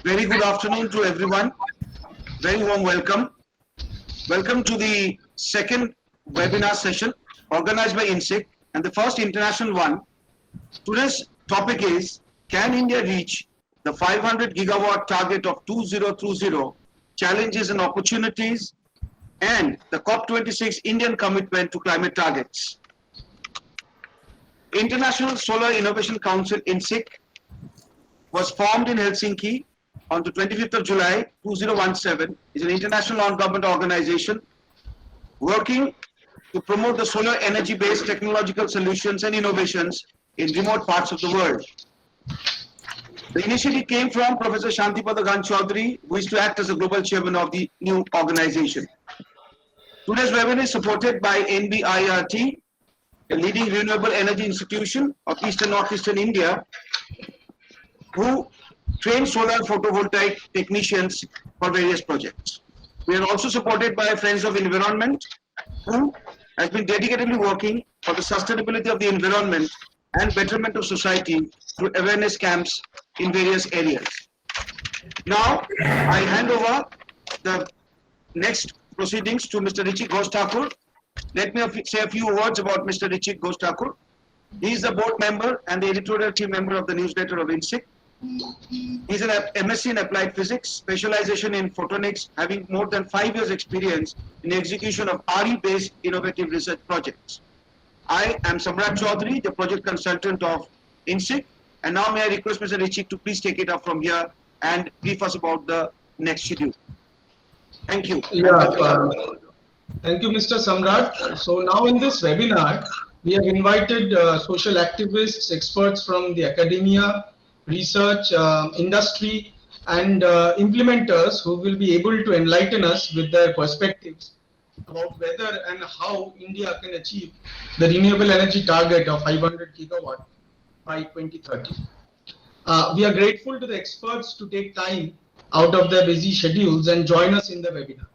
Very good afternoon to everyone. Very warm welcome. Welcome to the second webinar session organized by InSIC and the first international one. Today's topic is, can India reach the 500 gigawatt target of 2020, challenges and opportunities, and the COP26 Indian commitment to climate targets. International Solar Innovation Council InSIC was formed in Helsinki on the 25th of July 2017. Is an international non-government organization working to promote the solar energy-based technological solutions and innovations in remote parts of the world. The initiative came from Professor Shantipada Chaudhary, who is to act as the global chairman of the new organization. Today's webinar is supported by NBIRT, a leading renewable energy institution of Eastern Northeastern India, who train solar photovoltaic technicians for various projects. We are also supported by Friends of Environment, who has been dedicatedly working for the sustainability of the environment and betterment of society through awareness camps in various areas. Now, I hand over the next proceedings to Mr. Richik Ghosh Thakur. Let me say a few words about Mr. Richik Ghosh Thakur. He is the board member and the editorial team member of the newsletter of InSIC. He is an MSc in Applied Physics, specialization in photonics, having more than 5 years experience in execution of RE-based innovative research projects. I am Samrat Chaudhary, the project consultant of InSIC, and now may I request Mr. Richik to please take it up from here and brief us about the next schedule. Thank you. Thank you, Mr. Samrat. So now in this webinar, we have invited social activists, experts from the academia, research, industry, and implementers who will be able to enlighten us with their perspectives about whether and how India can achieve the renewable energy target of 500 gigawatt by 2030. We are grateful to the experts to take time out of their busy schedules and join us in the webinar.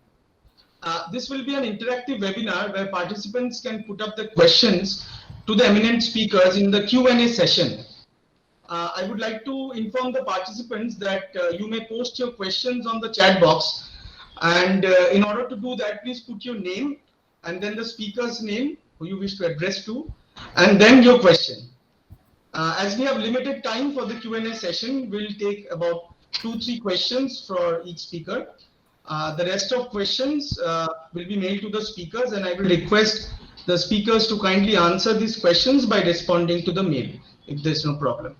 This will be an interactive webinar where participants can put up the questions to the eminent speakers in the Q&A session. I would like to inform the participants that you may post your questions on the chat box, and in order to do that, please put your name and then the speaker's name who you wish to address to, and then your question. As we have limited time for the Q&A session, we'll take about 2-3 questions for each speaker. The rest of questions will be mailed to the speakers, and I will request the speakers to kindly answer these questions by responding to the mail, if there's no problem.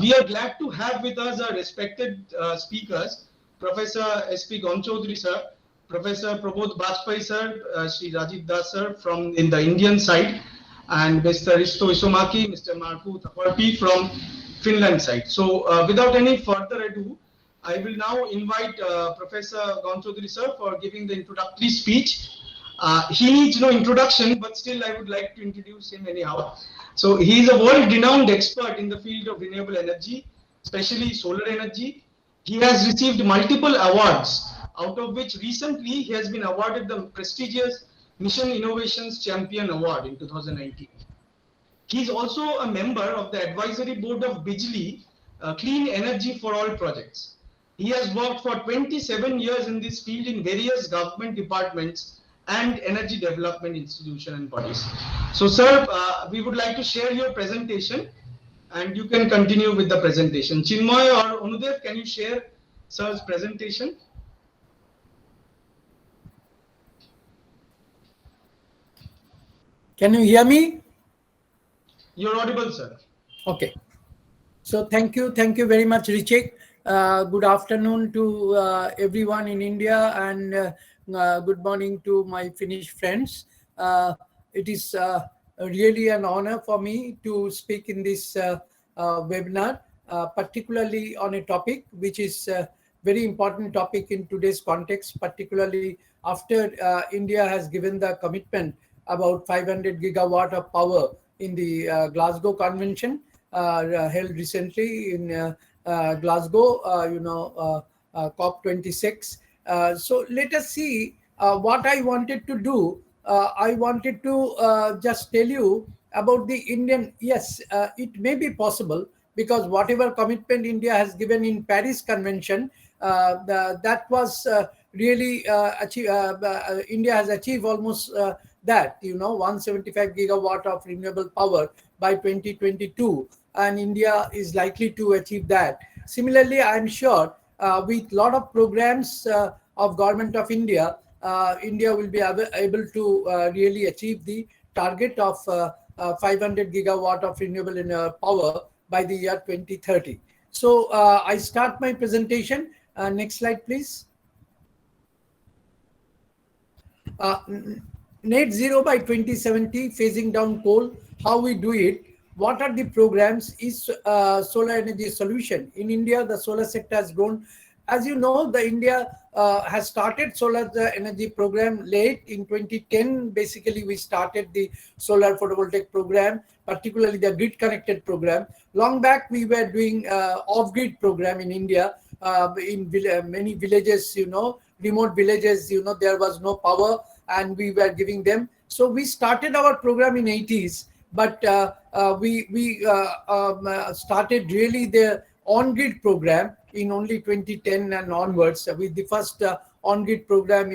We are glad to have with us our respected speakers, Professor S.P. Gonchodri sir, Professor Prabodh Bajpai sir, Sri Rajiv Das sir from in the Indian side, and Mr. Risto Isomaki, Mr. Markku Taparpi from Finland side. So without any further ado, I will now invite Professor Gonchodri sir for giving the introductory speech. He needs no introduction, but still I would like to introduce him anyhow. So he is a world-renowned expert in the field of renewable energy, especially solar energy. He has received multiple awards, out of which recently he has been awarded the prestigious Mission Innovations Champion Award in 2019. He is also a member of the advisory board of Bijli, Clean Energy for All projects. He has worked for 27 years in this field in various government departments and energy development institutions and bodies. So, sir, we would like to share your presentation, and you can continue with the presentation. Chinmoy or Anudev, can you share sir's presentation? Can you hear me? You're audible, sir. Okay. So thank you very much, Richik. Good afternoon to everyone in India, and good morning to my Finnish friends. It is really an honor for me to speak in this webinar, particularly on a topic which is a very important topic in today's context, particularly after India has given the commitment about 500 gigawatt of power in the Glasgow Convention held recently in Glasgow, COP26. So let us see what I wanted to do. I wanted to just tell you about the Indian, yes, it may be possible because whatever commitment India has given in Paris Convention, that was really India has achieved almost that, 175 gigawatt of renewable power by 2022, and India is likely to achieve that. Similarly, I'm sure with lot of programs of Government of India, India will be able to really achieve the target of 500 gigawatt of renewable power by the year 2030. So I start my presentation. Next slide, please. Net zero by 2070, phasing down coal. How we do it? What are the programs? Is solar energy solution in India? The solar sector has grown. As you know, the India has started solar energy program late in 2010. Basically, we started the solar photovoltaic program, particularly the grid connected program. Long back, we were doing off-grid program in India. In many villages, remote villages, there was no power, and we were giving them. So we started our program in 80s, but we started really the on-grid program in only 2010 and onwards, with the first on-grid program,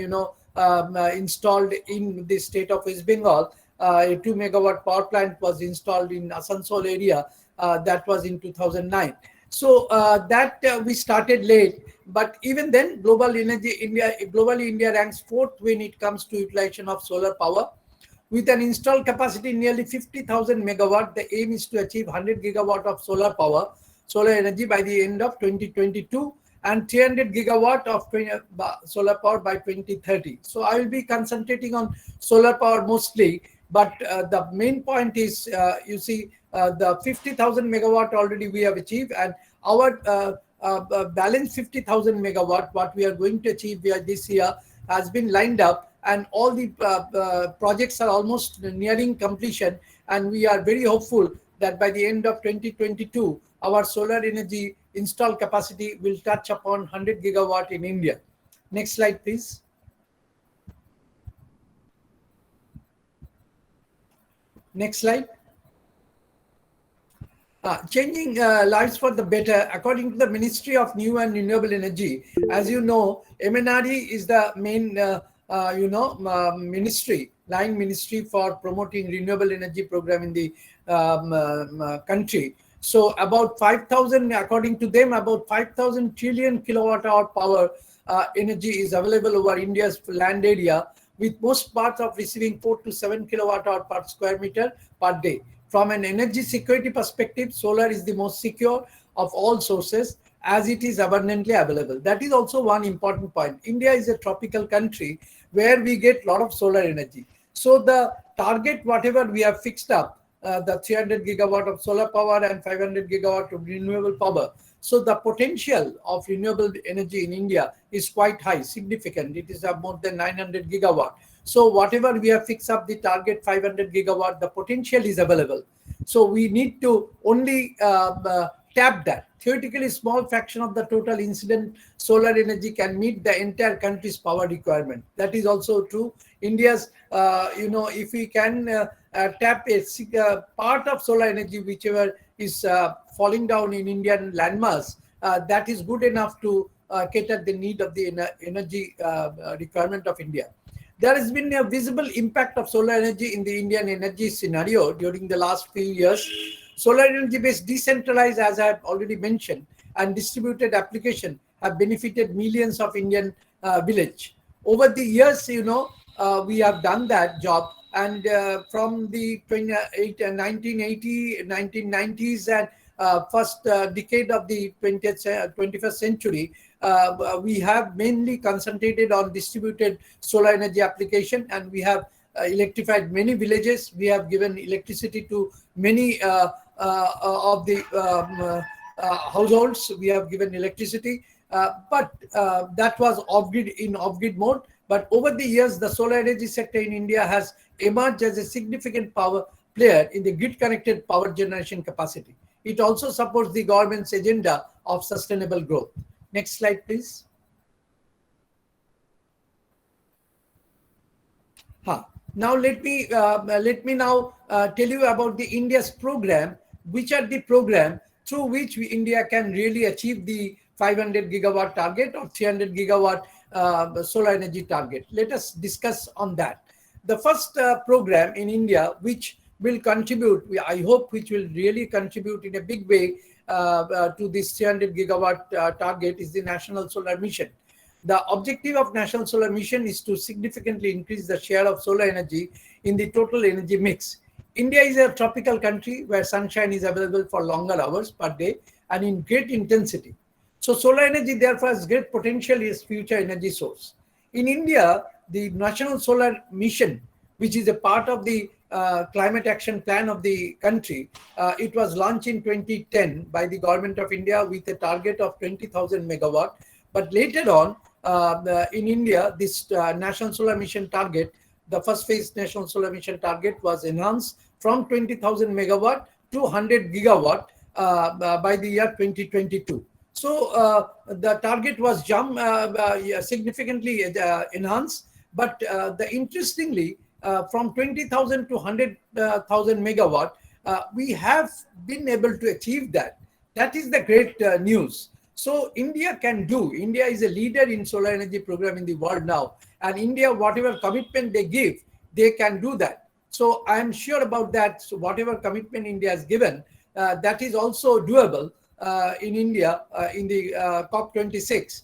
installed in the state of West Bengal. A 2 megawatt power plant was installed in Asansol area. That was in 2009. So that we started late, but even then, globally India ranks 4th when it comes to utilization of solar power. With an installed capacity nearly 50,000 megawatt, the aim is to achieve 100 gigawatt of solar energy by the end of 2022, and 300 gigawatt of solar power by 2030. So I will be concentrating on solar power mostly, but the main point is, you see, the 50,000 megawatt already we have achieved, and our balance 50,000 megawatt, what we are going to achieve this year, has been lined up, and all the projects are almost nearing completion, and we are very hopeful that by the end of 2022, our solar energy installed capacity will touch upon 100 gigawatt in India. Next slide, please. Next slide. Changing lives for the better, according to the Ministry of New and Renewable Energy. As you know, MNRE is the main, line ministry for promoting renewable energy program in the country. So about 5,000, according to them, about 5,000 trillion kilowatt hour power energy is available over India's land area, with most parts of receiving 4 to 7 kilowatt hour per square meter per day. From an energy security perspective, solar is the most secure of all sources, as it is abundantly available. That is also one important point. India is a tropical country where we get a lot of solar energy. So the target, whatever we have fixed up, the 300 gigawatt of solar power and 500 gigawatt of renewable power. So the potential of renewable energy in India is quite high, significant. It is more than 900 gigawatt. So whatever we have fixed up the target 500 gigawatt, the potential is available. So we need to only tap that. Theoretically, small fraction of the total incident solar energy can meet the entire country's power requirement. That is also true. India's, if we can tap a part of solar energy, whichever is falling down in Indian landmass, that is good enough to cater the need of the energy requirement of India. There has been a visible impact of solar energy in the Indian energy scenario during the last few years. Solar energy-based decentralized, as I have already mentioned, and distributed application have benefited millions of Indian villages. Over the years, we have done that job, and from the 1980, 1990s, and first decade of the 21st century, we have mainly concentrated on distributed solar energy application, and we have electrified many villages. We have given electricity to many of the households. We have given electricity, but that was off-grid mode. But over the years, the solar energy sector in India has emerged as a significant power player in the grid-connected power generation capacity. It also supports the government's agenda of sustainable growth. Next slide, please. Now let me now tell you about the India's program. Which are the program? through which India can really achieve the 500 gigawatt target or 300 gigawatt solar energy target. Let us discuss on that. The first program in India which will contribute, I hope, which will really contribute in a big way to this 300 gigawatt target is the National Solar Mission. The objective of National Solar Mission is to significantly increase the share of solar energy in the total energy mix. India is a tropical country where sunshine is available for longer hours per day and in great intensity. So solar energy therefore has great potential as future energy source. In India, the National Solar Mission, which is a part of the climate action plan of the country, it was launched in 2010 by the government of India with a target of 20,000 megawatt. But later on, in India, this National Solar Mission target, the first phase National Solar Mission target was enhanced from 20,000 megawatt to 100 gigawatt by the year 2022. So the target was significantly enhanced, but interestingly, from 20,000 to 100,000 megawatt, we have been able to achieve that. That is the great news. So India can do. India is a leader in solar energy program in the world now. And India, whatever commitment they give, they can do that. So I am sure about that. So whatever commitment India has given, that is also doable in India in the COP26.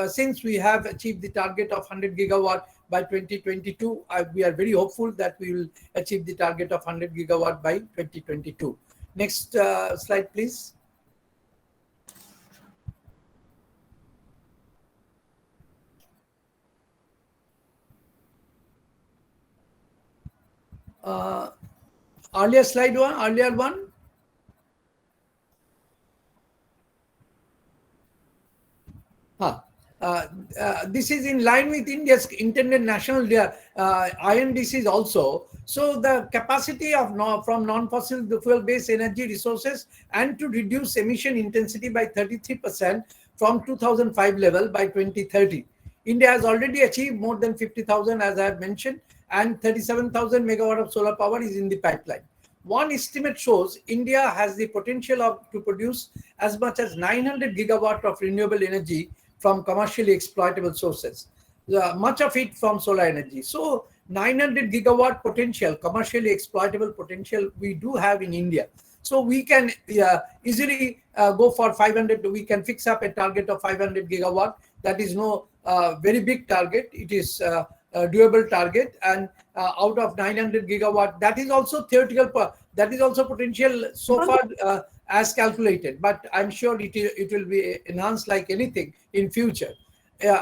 Since we have achieved the target of 100 gigawatt by 2022, we are very hopeful that we will achieve the target of 100 gigawatt by 2022. Next slide, please. Earlier slide one, earlier one. This is in line with India's intended national INDCs also. So the capacity of from non-fossil fuel-based energy resources and to reduce emission intensity by 33% from 2005 level by 2030. India has already achieved more than 50,000, as I have mentioned, and 37,000 megawatt of solar power is in the pipeline. One estimate shows India has the potential to produce as much as 900 gigawatt of renewable energy from commercially exploitable sources, much of it from solar energy. So 900 gigawatt potential, commercially exploitable potential we do have in India. So we can easily go for 500, we can fix up a target of 500 gigawatt. That is no very big target. It is a doable target, and out of 900 gigawatt, that is also theoretical, that is also potential so far as calculated, but I'm sure it will be enhanced like anything in future.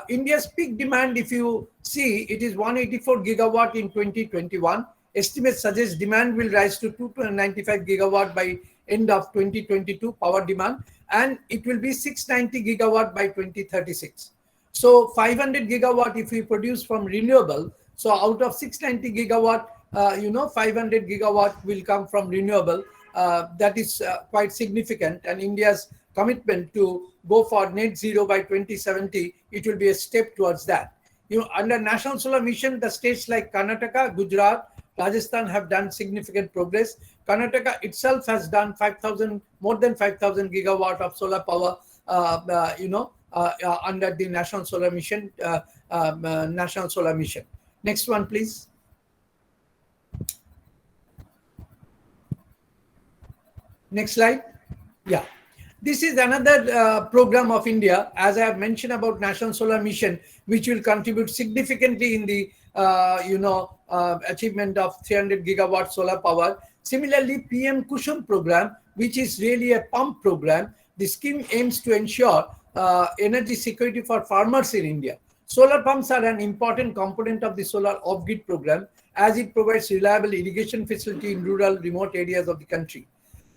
India's peak demand, if you see, it is 184 gigawatt in 2021. Estimates suggest demand will rise to 295 gigawatt by end of 2022 power demand, and it will be 690 gigawatt by 2036. So 500 gigawatt if we produce from renewable, so out of 690 gigawatt, 500 gigawatt will come from renewable. That is quite significant, and India's commitment to go for net zero by 2070, it will be a step towards that. Under National Solar Mission, the states like Karnataka, Gujarat, Rajasthan have done significant progress. Karnataka itself has done more than 5,000 gigawatt of solar power, under the National Solar Mission. Next one, please. Next slide. Yeah. This is another program of India, as I have mentioned about National Solar Mission, which will contribute significantly in the achievement of 300 gigawatt solar power. Similarly, PM-Kusum program, which is really a pump program. The scheme aims to ensure energy security for farmers in India. Solar pumps are an important component of the solar off-grid program, as it provides reliable irrigation facility in rural, remote areas of the country.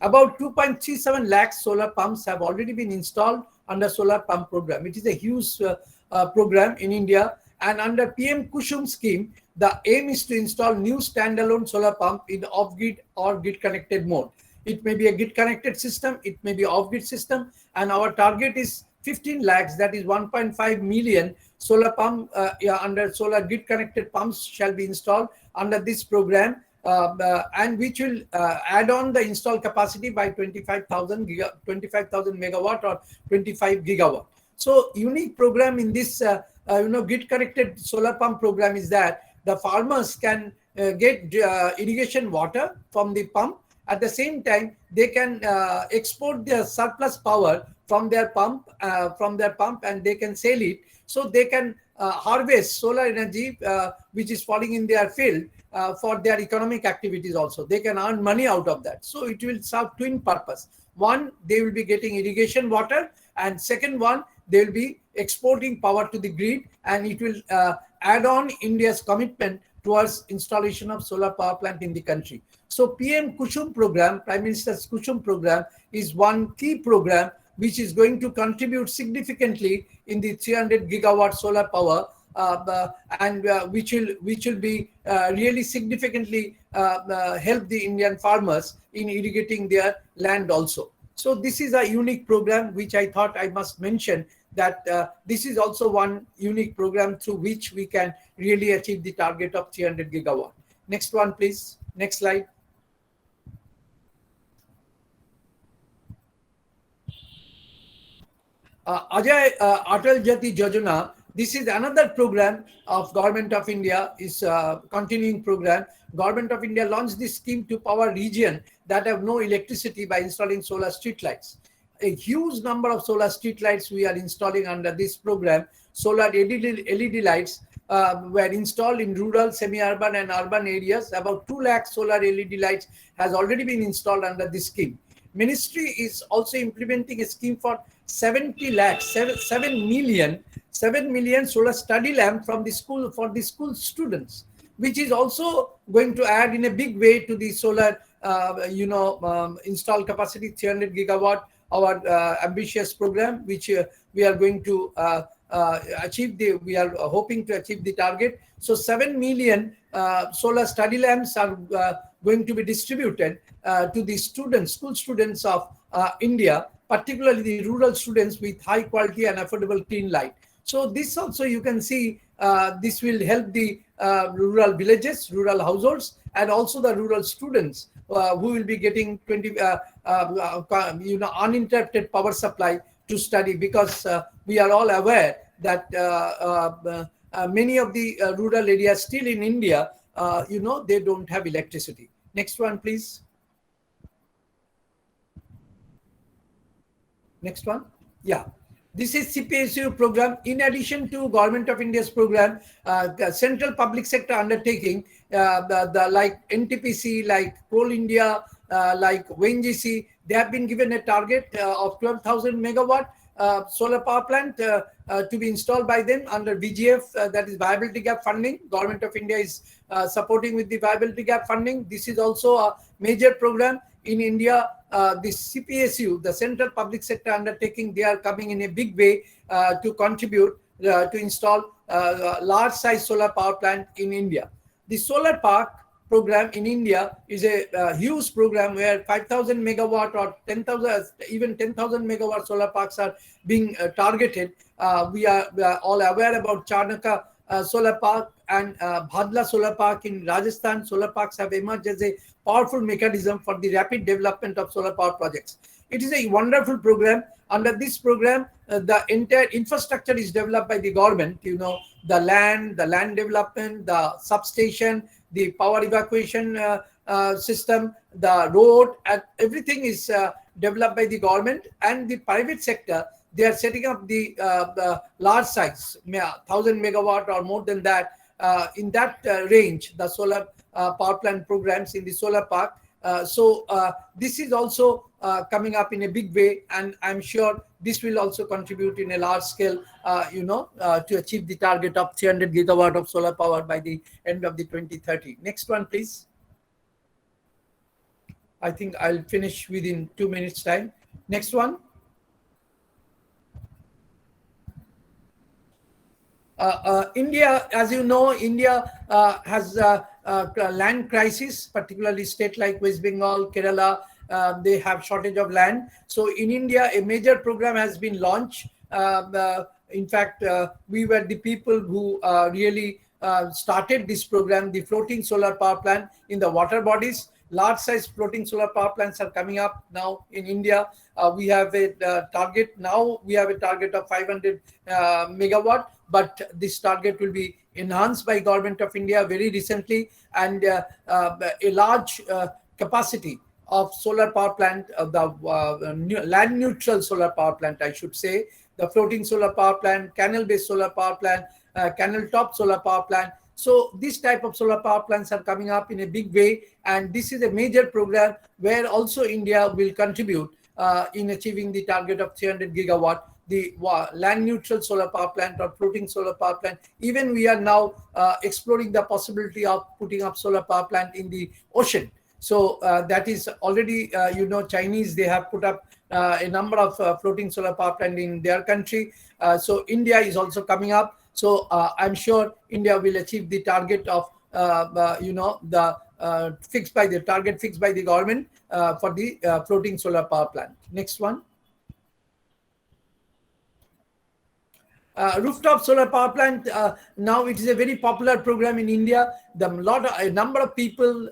About 2.37 lakh solar pumps have already been installed under solar pump program. It is a huge program in India, and under PM-Kusum scheme, the aim is to install new standalone solar pump in off-grid or grid-connected mode. It may be a grid-connected system, it may be off-grid system, and our target is 15 lakhs, that is 1.5 million solar pump under solar grid-connected pumps shall be installed under this program and which will add on the installed capacity by 25,000 megawatt or 25 gigawatt. So unique program in this grid connected solar pump program is that the farmers can get irrigation water from the pump. At the same time, they can export their surplus power from their pump, and they can sell it. So they can harvest solar energy which is falling in their field for their economic activities also. They can earn money out of that. So it will serve twin purpose. One, they will be getting irrigation water, and second one, they will be exporting power to the grid, and it will add on India's commitment towards installation of solar power plant in the country. So PM-Kusum program, Prime Minister's Kusum program, is one key program which is going to contribute significantly in the 300 gigawatt solar power, and which will be really significantly help the Indian farmers in irrigating their land also. So this is a unique program which I thought I must mention, that this is also one unique program through which we can really achieve the target of 300 gigawatt. Next one, please. Next slide. AJAY Atal Jati Yojana. This is another program of Government of India, is continuing program. Government of India launched this scheme to power region that have no electricity by installing solar street lights. A huge number of solar street lights we are installing under this program. Solar LED lights were installed in rural, semi-urban and urban areas. About 2 lakh solar LED lights has already been installed under this scheme. Ministry is also implementing a scheme for 70 lakhs, 7 million solar study lamp from the school, for the school students, which is also going to add in a big way to the solar installed capacity 300 gigawatt, our ambitious program, which we are going to achieve. We are hoping to achieve the target. So 7 million solar study lamps are going to be distributed to the students, school students of India, particularly the rural students, with high quality and affordable clean light. So this also, you can see, this will help the rural villages, rural households, and also the rural students who will be getting uninterrupted power supply to study, because we are all aware that many of the rural areas still in India, they don't have electricity. Next one, please. Next one. Yeah. This is CPSU program. In addition to Government of India's program, the central public sector undertaking, like NTPC, like Coal India, like ONGC, they have been given a target of 12,000 megawatt solar power plant to be installed by them under VGF, that is viability gap funding. Government of India is supporting with the viability gap funding. This is also a major program in India. The CPSU, the central public sector undertaking, they are coming in a big way to contribute to install large size solar power plant in India. The solar park program in India is a huge program where 5,000 megawatt or 10,000, even 10,000 megawatt solar parks are being targeted. We are all aware about Chanaka solar park and Bhadla solar park in Rajasthan. Solar parks have emerged as a powerful mechanism for the rapid development of solar power projects. It is a wonderful program. Under this program, the entire infrastructure is developed by the government. The land development, the substation, the power evacuation system, the road, and everything is developed by the government. And the private sector, they are setting up the large size, 1,000 megawatt or more than that. In that range, the solar power plant programs in the solar park. So this is also coming up in a big way, and I'm sure this will also contribute in a large scale, to achieve the target of 300 gigawatt of solar power by the end of the 2030. Next one, please. I think I'll finish within 2 minutes time. Next one. India, as you know, India has a land crisis, particularly state like West Bengal, Kerala. They have shortage of land. So in India, a major program has been launched. In fact, we were the people who really started this program, the floating solar power plant in the water bodies. Large size floating solar power plants are coming up now in India. We have a target now. We have a target of 500 megawatt, but this target will be enhanced by Government of India very recently, and a large capacity of solar power plant, land neutral solar power plant, I should say, the floating solar power plant, canal based solar power plant, canal top solar power plant. So this type of solar power plants are coming up in a big way, and this is a major program where also India will contribute in achieving the target of 300 gigawatt, the land neutral solar power plant or floating solar power plant. Even we are now exploring the possibility of putting up solar power plant in the ocean. So that is already, Chinese, they have put up a number of floating solar power plant in their country. So India is also coming up. So I'm sure India will achieve the target of, the fixed by the government for the floating solar power plant. Next one. Rooftop solar power plant, now it is a very popular program in India. A number of people,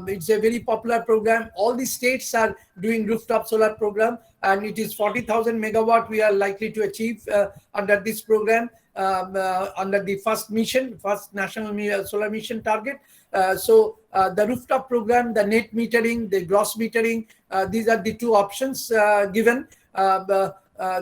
it's a very popular program. All the states are doing rooftop solar program, and it is 40,000 megawatt we are likely to achieve under this program, under the first national solar mission target. So the rooftop program, the net metering, the gross metering, these are the two options given.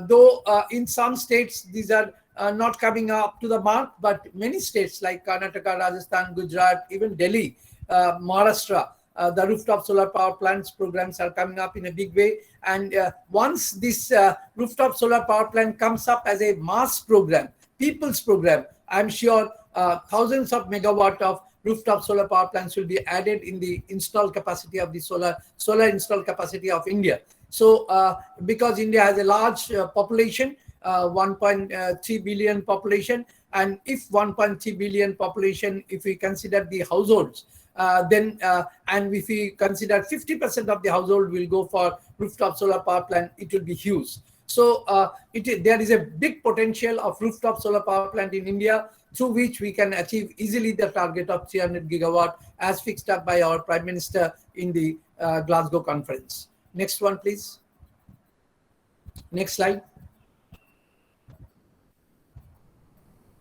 Though in some states these are not coming up to the mark, but many states like Karnataka, Rajasthan, Gujarat, even Delhi, Maharashtra, the rooftop solar power plants programs are coming up in a big way. And once this rooftop solar power plant comes up as a mass program, people's program, I'm sure thousands of megawatt of rooftop solar power plants will be added in the installed capacity of the solar installed capacity of India. So because India has a large population, 1.3 billion population, and if 1.3 billion population, if we consider the households, then and if we consider 50% of the household will go for rooftop solar power plant, it will be huge. So there is a big potential of rooftop solar power plant in India, through which we can achieve easily the target of 300 gigawatt as fixed up by our Prime Minister in the Glasgow conference. Next one, please. Next slide.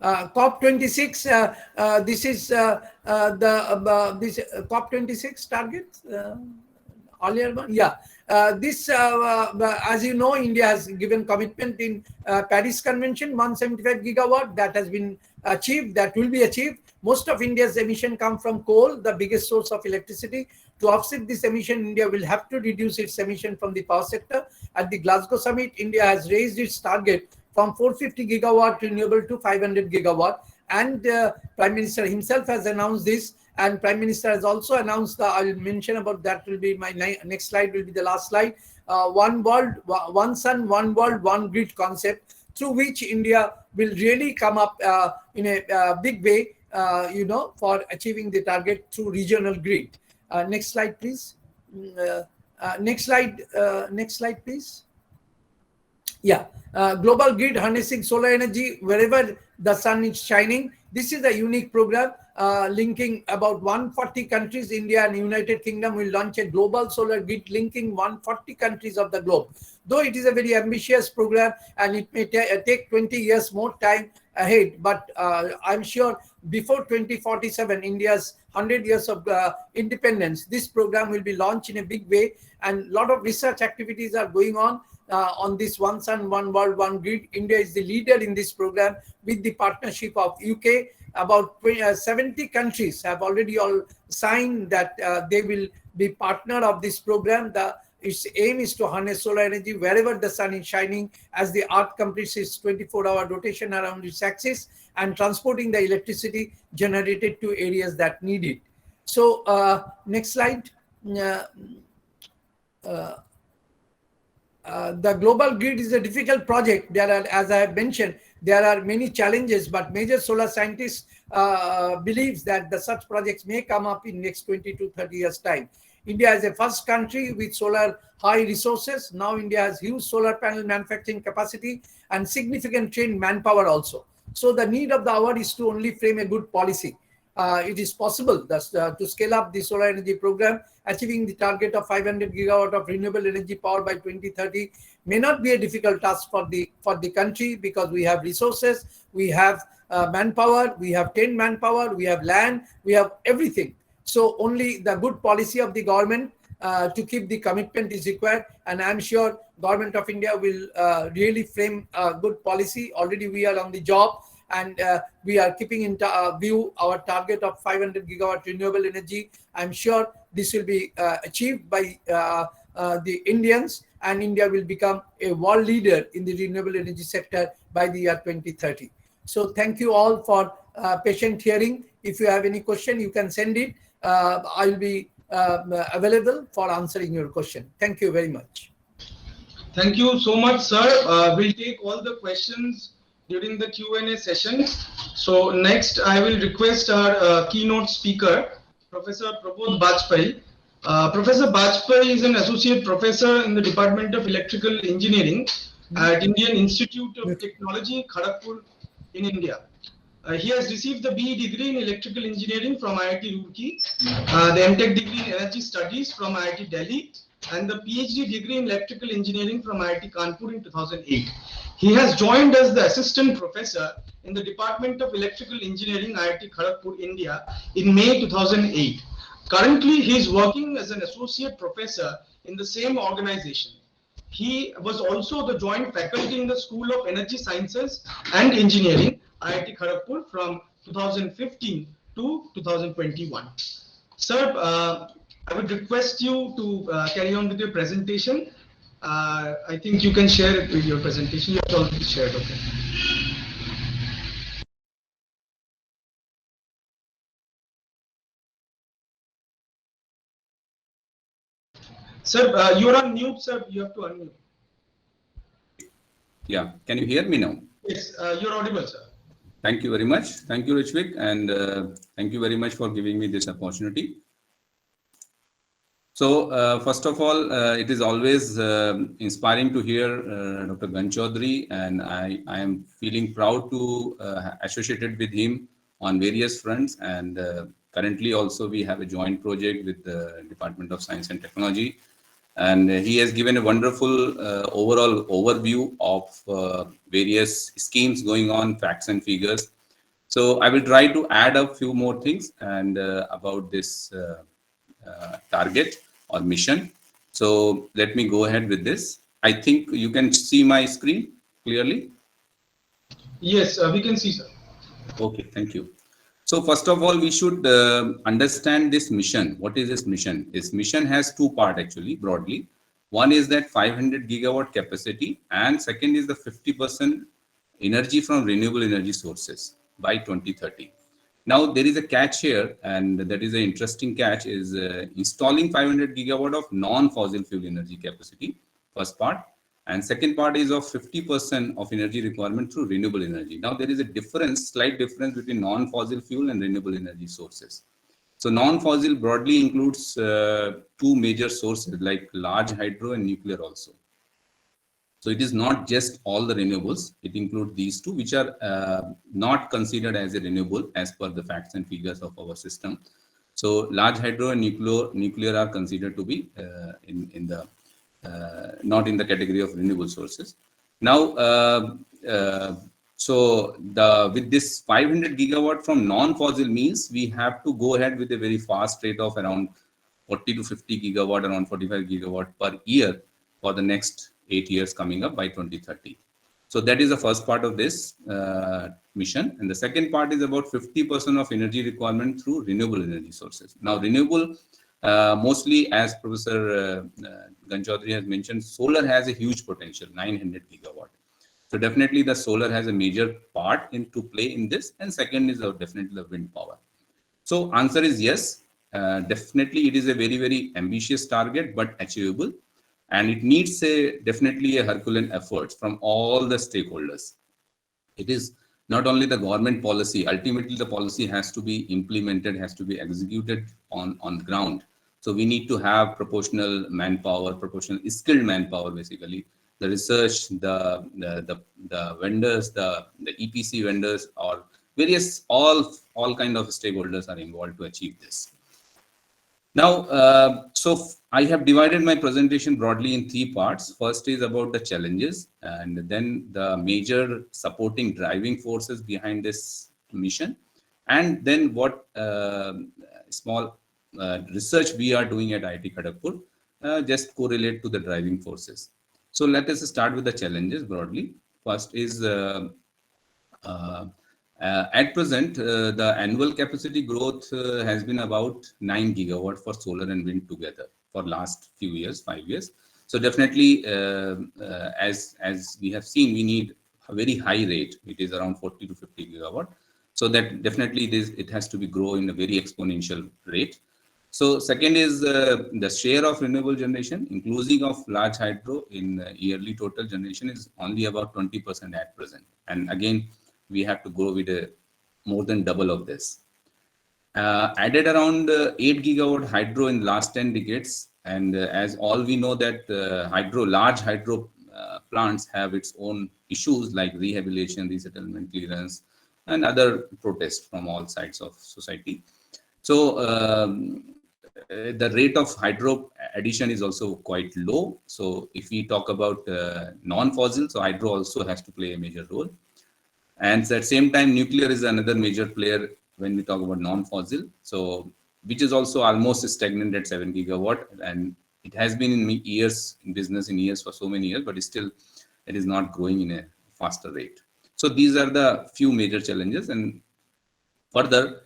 COP26. This is this COP26 target. Earlier one, yeah. This, as you know, India has given commitment in Paris Convention, 175 gigawatt. That has been achieved. That will be achieved. Most of India's emission come from coal, the biggest source of electricity. To offset this emission, India will have to reduce its emission from the power sector. At the Glasgow summit, India has raised its target from 450 gigawatt renewable to 500 gigawatt. And Prime Minister himself has announced this. And Prime Minister has also announced, I'll mention about that, will be my next slide, will be the last slide. One world, one sun, one world, one grid concept, through which India will really come up in a big way, for achieving the target through regional grid. Next slide, please. Next slide, please. Yeah, global grid harnessing solar energy wherever the sun is shining. This is a unique program linking about 140 countries. India and United Kingdom will launch a global solar grid linking 140 countries of the globe. Though it is a very ambitious program and it may take 20 years more time ahead, but I'm sure before 2047, India's 100 years of independence, this program will be launched in a big way, and a lot of research activities are going on this one sun, one world, one grid. India is the leader in this program with the partnership of UK. About 70 countries have already all signed that they will be partner of this program. Its aim is to harness solar energy wherever the sun is shining, as the earth completes its 24-hour rotation around its axis and transporting the electricity generated to areas that need it. So next slide. The global grid is a difficult project. There are, as I have mentioned, there are many challenges, but major solar scientists believes that such projects may come up in next 20 to 30 years time. India is the first country with solar high resources. Now India has huge solar panel manufacturing capacity and significant trained manpower also. So the need of the hour is to only frame a good policy. It is possible to scale up the solar energy program. Achieving the target of 500 gigawatt of renewable energy power by 2030 may not be a difficult task for the country, because we have resources, we have manpower, we have trained manpower, we have land, we have everything. So only the good policy of the government to keep the commitment is required, and I'm sure Government of India will really frame a good policy. Already we are on the job, and we are keeping in view our target of 500 gigawatt renewable energy. I'm sure this will be achieved by the Indians, and India will become a world leader in the renewable energy sector by the year 2030. So thank you all for patient hearing. If you have any question, you can send it. I'll be available for answering your question. Thank you very much. Thank you so much, sir. We'll take all the questions during the Q&A session. So next, I will request our keynote speaker, Professor Prabodh Bajpai. Professor Bajpai is an associate professor in the Department of Electrical Engineering at Indian Institute of Technology, Kharagpur in India. He has received the BE degree in Electrical Engineering from IIT Roorkee, the MTech degree in Energy Studies from IIT Delhi, and the PhD degree in Electrical Engineering from IIT Kanpur in 2008. He has joined as the Assistant Professor in the Department of Electrical Engineering, IIT Kharagpur, India in May 2008. Currently, he is working as an Associate Professor in the same organization. He was also the joint faculty in the School of Energy Sciences and Engineering, IIT Kharagpur, from 2015 to 2021. Sir, I would request you to carry on with your presentation. I think you can share it with your presentation. You have already shared, okay. Sir, you're on mute, sir. You have to unmute. Yeah, can you hear me now? Yes, you're audible, sir. Thank you very much. Thank you, Richvik, and thank you very much for giving me this opportunity. So, first of all, it is always inspiring to hear Dr. Ganchodri, and I am feeling proud to associated with him on various fronts. And currently also we have a joint project with the Department of Science and Technology. And he has given a wonderful overall overview of various schemes going on, facts and figures. So I will try to add a few more things and about this target or mission. So let me go ahead with this. I think you can see my screen clearly. Yes, we can see, sir. Okay, thank you. So first of all, we should understand this mission. What is this mission? This mission has two parts actually, broadly. One is that 500 gigawatt capacity, and second is the 50% energy from renewable energy sources by 2030. Now there is a catch here, and that is an interesting catch, is installing 500 gigawatt of non-fossil fuel energy capacity, first part. And second part is of 50% of energy requirement through renewable energy. Now there is a difference, slight difference between non-fossil fuel and renewable energy sources. So non-fossil broadly includes two major sources like large hydro and nuclear also. So it is not just all the renewables, it includes these two, which are not considered as a renewable as per the facts and figures of our system. So large hydro and nuclear are considered to be in the not in the category of renewable sources. Now, so with this 500 gigawatt from non-fossil means we have to go ahead with a very fast rate of around 40 to 50 gigawatt, around 45 gigawatt per year for the next 8 years coming up by 2030. So that is the first part of this mission. And the second part is about 50% of energy requirement through renewable energy sources. Now renewable, mostly as Professor Ganchodri has mentioned, solar has a huge potential, 900 gigawatt. So definitely the solar has a major part to play in this. And second is definitely the wind power. So answer is yes, definitely it is a very, very ambitious target, but achievable. And it needs definitely a Herculean effort from all the stakeholders. It is not only the government policy, ultimately the policy has to be implemented, has to be executed on the ground. So we need to have proportional manpower, proportional skilled manpower basically. the research, the vendors, the EPC vendors, or various all kind of stakeholders are involved to achieve this. Now, I have divided my presentation broadly in 3 parts. First is about the challenges, and then the major supporting driving forces behind this mission, and then what small research we are doing at IIT Kharagpur just correlate to the driving forces. So let us start with the challenges broadly. First is at present, the annual capacity growth has been about 9 gigawatt for solar and wind together for last few years, 5 years. So definitely, as we have seen, we need a very high rate. It is around 40 to 50 gigawatt. So that definitely it has to be grow in a very exponential rate. So second is the share of renewable generation, inclusive of large hydro in yearly total generation, is only about 20% at present. And again, we have to grow with more than double of this. Added around 8 gigawatt hydro in last 10 decades. And as all we know that large hydro plants have its own issues like rehabilitation, resettlement clearance, and other protests from all sides of society. So the rate of hydro addition is also quite low. So if we talk about non-fossil, so hydro also has to play a major role. And at the same time, nuclear is another major player when we talk about non-fossil. So which is also almost stagnant at 7 gigawatt. And it has been in business in years for so many years, but still it is not growing in a faster rate. So these are the few major challenges. And further,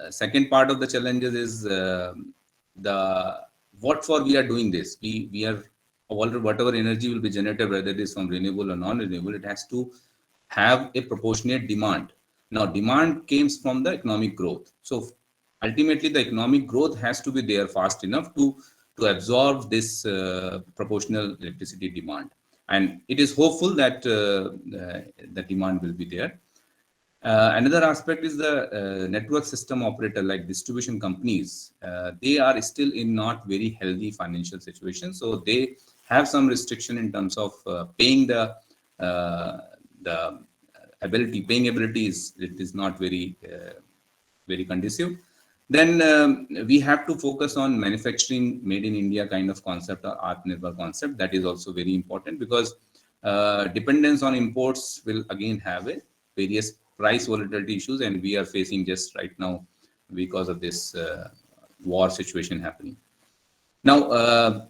second part of the challenges is what for we are doing this. We are whatever energy will be generated, whether it is from renewable or non-renewable, it has to have a proportionate demand. Now, demand comes from the economic growth. So ultimately, the economic growth has to be there fast enough to absorb this proportional electricity demand. And it is hopeful that the demand will be there. Another aspect is the network system operator like distribution companies. They are still in not very healthy financial situation. So they have some restriction in terms of paying the paying ability is not very conducive. Then we have to focus on manufacturing made in India kind of concept or Atmanirbhar concept. That is also very important because dependence on imports will again have a various price volatility issues, and we are facing just right now because of this war situation happening. Now,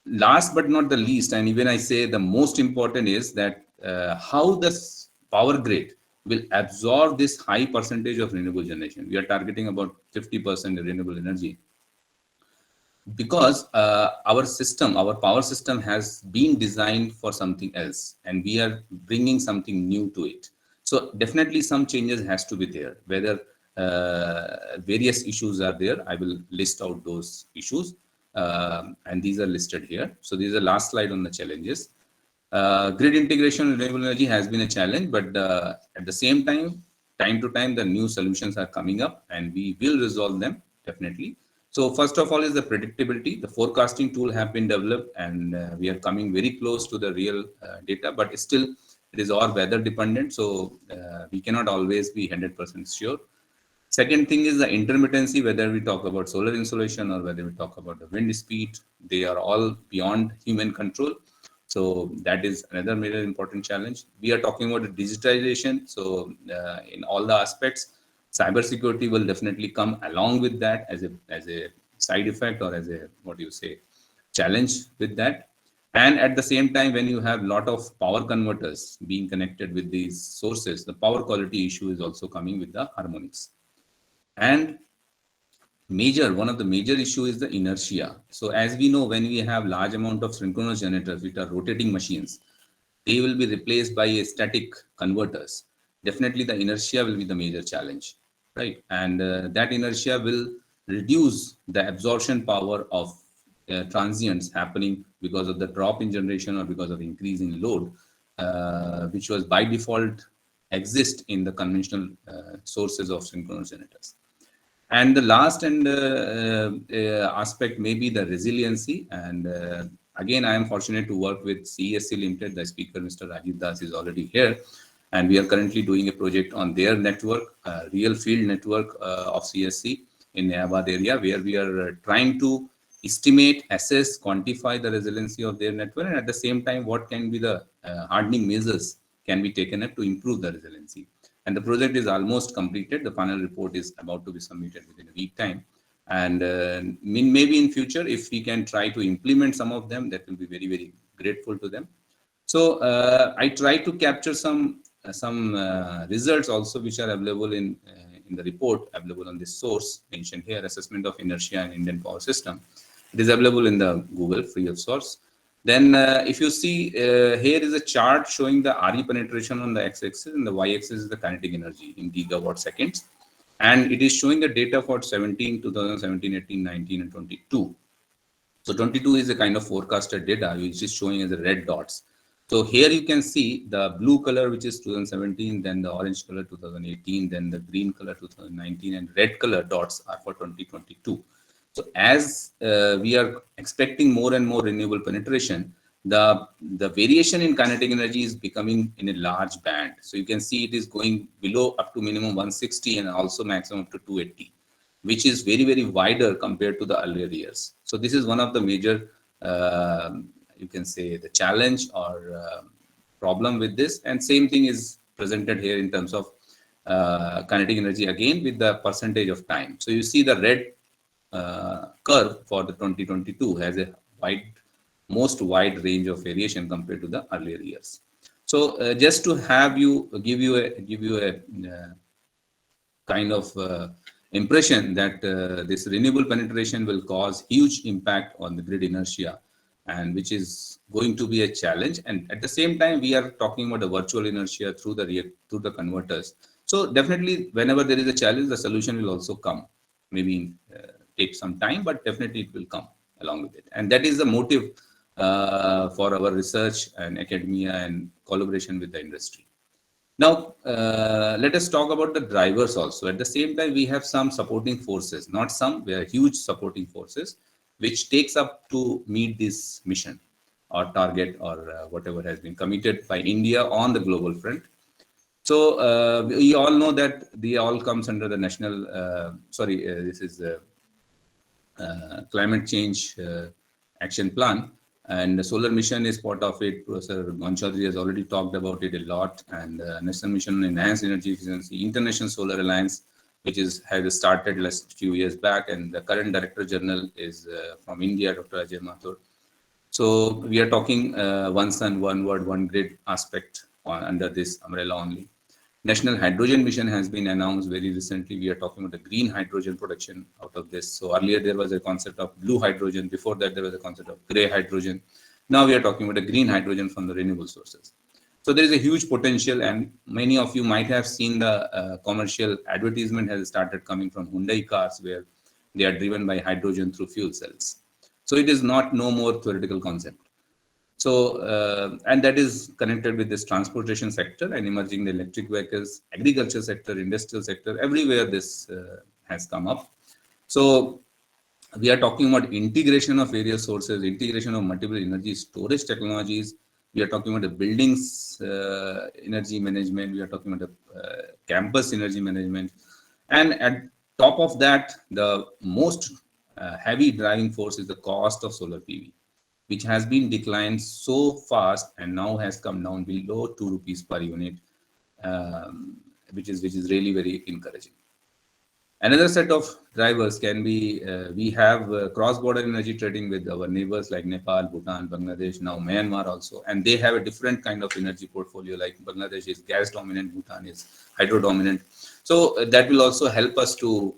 last but not the least, and even I say the most important is that how this power grid will absorb this high percentage of renewable generation. We are targeting about 50% renewable energy because our power system has been designed for something else, and we are bringing something new to it. So definitely some changes has to be there. Whether various issues are there, I will list out those issues, and these are listed here. So this is the last slide on the challenges. Grid integration in renewable energy has been a challenge, but at the same time to time, the new solutions are coming up, and we will resolve them definitely. So first of all is the predictability. The forecasting tool have been developed, and we are coming very close to the real data, but still it is all weather dependent. So we cannot always be 100% sure. Second thing is the intermittency, whether we talk about solar insolation or whether we talk about the wind speed, they are all beyond human control. So that is another major important challenge. We are talking about the digitization. So in all the aspects, cybersecurity will definitely come along with that as a side effect or as a, challenge with that. And at the same time, when you have a lot of power converters being connected with these sources, the power quality issue is also coming with the harmonics. And one of the major issue is the inertia. So as we know, when we have large amount of synchronous generators, which are rotating machines, they will be replaced by a static converters. Definitely the inertia will be the major challenge, right? And that inertia will reduce the absorption power of transients happening because of the drop in generation or because of increase in load, which was by default exist in the conventional sources of synchronous generators. And the last aspect may be the resiliency. And again, I am fortunate to work with CESC Limited. The speaker, Mr. Rajiv Das, is already here. And we are currently doing a project on their network, real field network of CSC in Nahabad area, where we are trying to estimate, assess, quantify the resiliency of their network, and at the same time, what can be the hardening measures can be taken up to improve the resiliency. And the project is almost completed. The final report is about to be submitted within a week time. And maybe in future, if we can try to implement some of them, that will be very, very grateful to them. So I try to capture some results also, which are available in the report, available on this source mentioned here, Assessment of Inertia in Indian Power System. It is available in the Google, free of source. Then if you see, here is a chart showing the RE penetration on the x-axis, and the y-axis is the kinetic energy in gigawatt seconds. And it is showing the data for 2017, 18, 19, and 22. So 22 is a kind of forecasted data, which is showing as the red dots. So here you can see the blue color, which is 2017, then the orange color 2018, then the green color 2019, and red color dots are for 2022. So as we are expecting more and more renewable penetration, the variation in kinetic energy is becoming in a large band. So you can see it is going below up to minimum 160 and also maximum up to 280, which is very, very wider compared to the earlier years. So this is one of the major, you can say, the challenge or problem with this. And same thing is presented here in terms of kinetic energy again with the percentage of time. So you see the red curve for the 2022 has a most wide range of variation compared to the earlier years. So just to have give you a kind of impression that this renewable penetration will cause huge impact on the grid inertia, and which is going to be a challenge. And at the same time, we are talking about the virtual inertia through the converters. So definitely, whenever there is a challenge, the solution will also come. Maybe take some time, but definitely it will come along with it. And that is the motive for our research and academia and collaboration with the industry. Now, let us talk about the drivers also. At the same time, we have some supporting forces, not some, we are huge supporting forces, which takes up to meet this mission or target or whatever has been committed by India on the global front. So we all know that they all comes under the national, this is the climate change action plan. And the solar mission is part of it. Professor Gonchadri has already talked about it a lot. And National Mission on Enhanced Energy Efficiency, International Solar Alliance, which has started last few years back. And the current Director General is from India, Dr. AJAY Mathur. So we are talking one sun, one word, one grid aspect under this umbrella only. National Hydrogen Mission has been announced very recently. We are talking about the green hydrogen production out of this. So earlier there was a concept of blue hydrogen. Before that, there was a concept of gray hydrogen. Now we are talking about the green hydrogen from the renewable sources. So there is a huge potential, and many of you might have seen the commercial advertisement has started coming from Hyundai cars, where they are driven by hydrogen through fuel cells. So it is not no more theoretical concept. So, and that is connected with this transportation sector and emerging the electric vehicles, agriculture sector, industrial sector, everywhere this has come up. So we are talking about integration of various sources, integration of multiple energy storage technologies. We are talking about the buildings energy management. We are talking about the campus energy management. And at top of that, the most heavy driving force is the cost of solar PV, which has been declined so fast and now has come down below 2 rupees per unit, which is really very encouraging. Another set of drivers can be, we have cross-border energy trading with our neighbors like Nepal, Bhutan, Bangladesh, now Myanmar also, and they have a different kind of energy portfolio, like Bangladesh is gas dominant, Bhutan is hydro dominant. So that will also help us to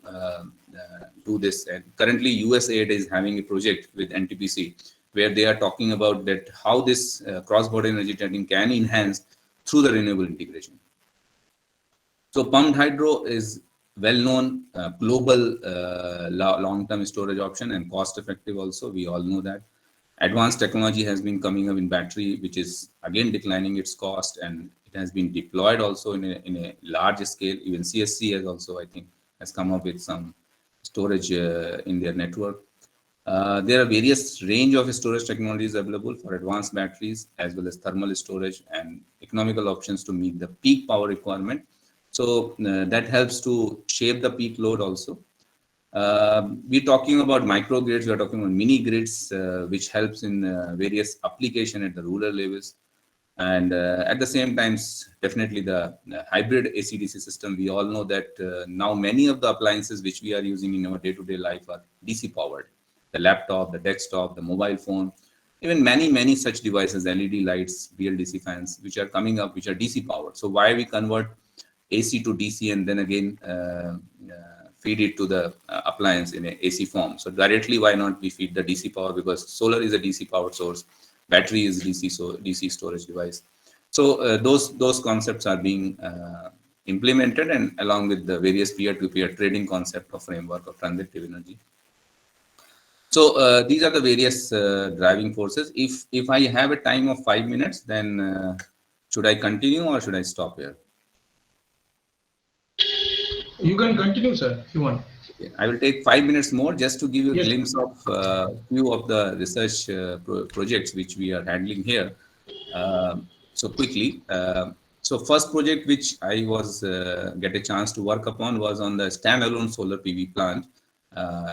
do this. And currently USAID is having a project with NTPC, where they are talking about that how this cross-border energy trading can enhance through the renewable integration. So pumped hydro is well-known global long-term storage option and cost-effective also. We all know that. Advanced technology has been coming up in battery, which is again declining its cost, and it has been deployed also in a large scale. Even CSC has also, I think, has come up with some storage in their network. There are various range of storage technologies available for advanced batteries as well as thermal storage and economical options to meet the peak power requirement. So that helps to shape the peak load also. We're talking about microgrids, we're talking about mini grids, which helps in various application at the rural levels. And at the same time, definitely the hybrid AC-DC system. We all know that now many of the appliances which we are using in our day-to-day life are DC powered. The laptop, the desktop, the mobile phone, even many such devices, LED lights, BLDC fans, which are coming up, which are DC powered. So why we convert AC to DC and then again feed it to the appliance in a AC form? So directly, why not we feed the DC power, because solar is a DC powered source, battery is DC, so DC storage device. So those concepts are being implemented, and along with the various peer-to-peer trading concept of framework of transitive energy. So these are the various driving forces. If I have a time of 5 minutes, then should I continue or should I stop here? You can continue, sir, if you want. I will take 5 minutes more just to give you a glimpse of few of the research projects which we are handling here. So quickly, so first project which I was get a chance to work upon was on the standalone solar PV plant,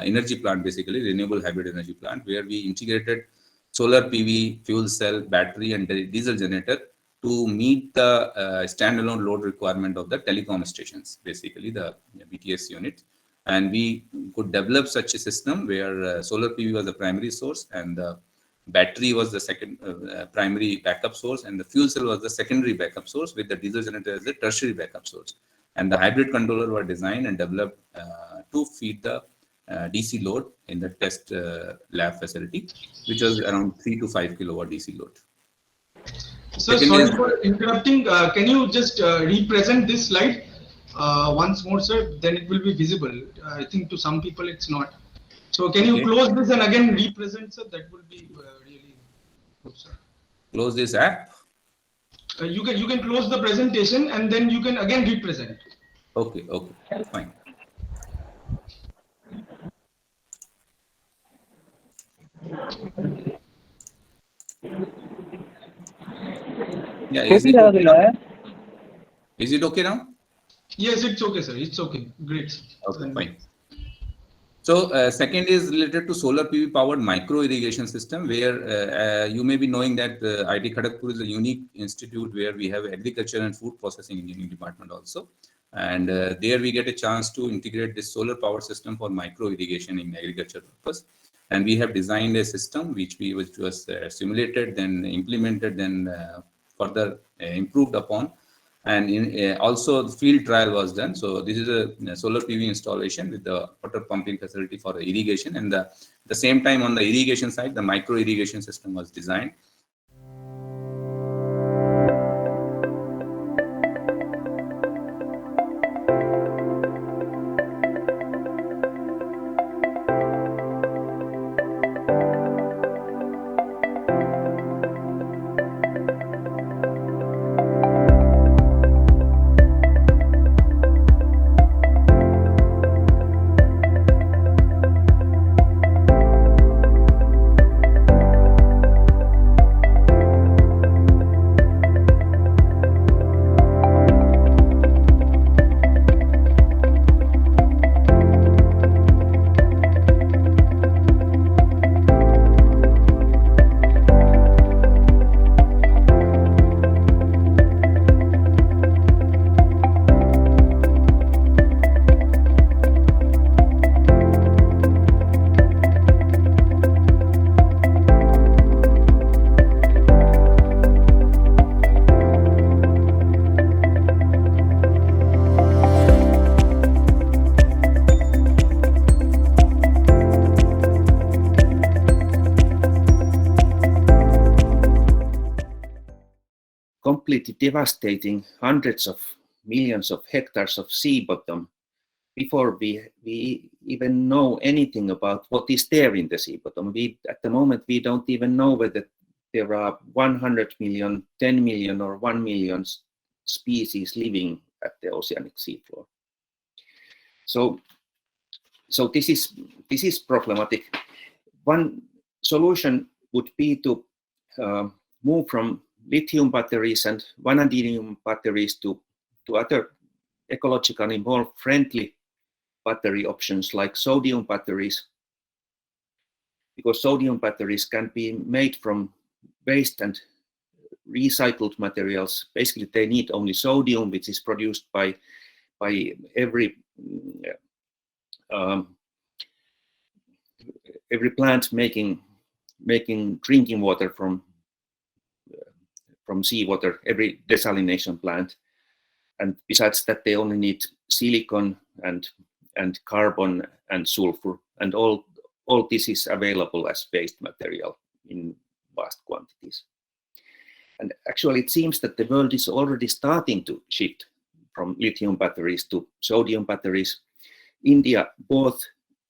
energy plant, basically renewable hybrid energy plant, where we integrated solar PV, fuel cell, battery, and diesel generator to meet the standalone load requirement of the telecom stations, basically the BTS unit. And we could develop such a system where solar PV was the primary source and the battery was the second primary backup source, and the fuel cell was the secondary backup source, with the diesel generator as the tertiary backup source. And the hybrid controller were designed and developed to feed the DC load in the test lab facility, which was around 3 to 5 kilowatt DC load. So sorry for interrupting. Can you just represent this slide once more, sir? Then it will be visible. I think to some people it's not. So can you close this and again represent, sir? That will be really good, sir. Close this app. You can close the presentation and then you can again represent. Okay, fine. Yeah, is it okay now? Yes, it's okay, sir. It's okay. Great. Okay, fine. So second is related to solar PV powered micro irrigation system, where you may be knowing that IIT Kharagpur is a unique institute where we have agriculture and food processing engineering department also. And there we get a chance to integrate this solar power system for micro irrigation in agriculture purpose. And we have designed a system which was simulated, then implemented, then further improved upon. And also the field trial was done. So this is a solar PV installation with the water pumping facility for irrigation. And the same time on the irrigation side, the micro irrigation system was designed. Completely devastating hundreds of millions of hectares of sea bottom before we even know anything about what is there in the sea bottom. At the moment, we don't even know whether there are 100 million, 10 million, or 1 million species living at the oceanic seafloor. So this is problematic. one solution would be to move from lithium batteries and vanadium batteries to other ecologically more friendly battery options like sodium batteries, because sodium batteries can be made from waste and recycled materials. Basically, they need only sodium, which is produced by every plant making drinking water from seawater, every desalination plant. And besides that, they only need silicon and carbon and sulfur, and all this is available as waste material in vast quantities. And actually, it seems that the world is already starting to shift from lithium batteries to sodium batteries. India bought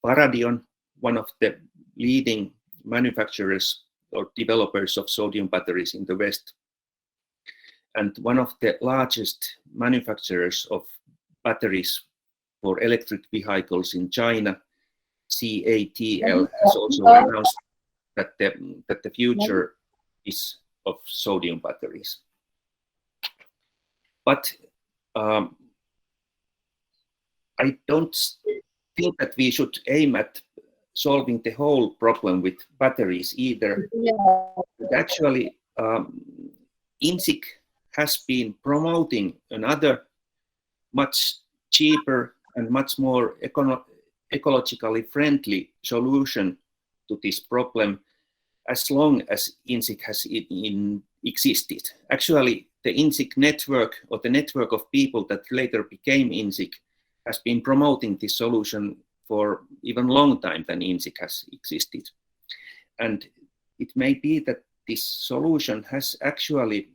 Paradion, one of the leading manufacturers or developers of sodium batteries in the West, and one of the largest manufacturers of batteries for electric vehicles in China, CATL, has also announced that the future is of sodium batteries. But I don't think that we should aim at solving the whole problem with batteries either. But actually, InSIC has been promoting another much cheaper and much more ecologically friendly solution to this problem, as long as InSIC has existed. Actually, the InSIC network, or the network of people that later became InSIC, has been promoting this solution for even long time than InSIC has existed. And it may be that this solution has actually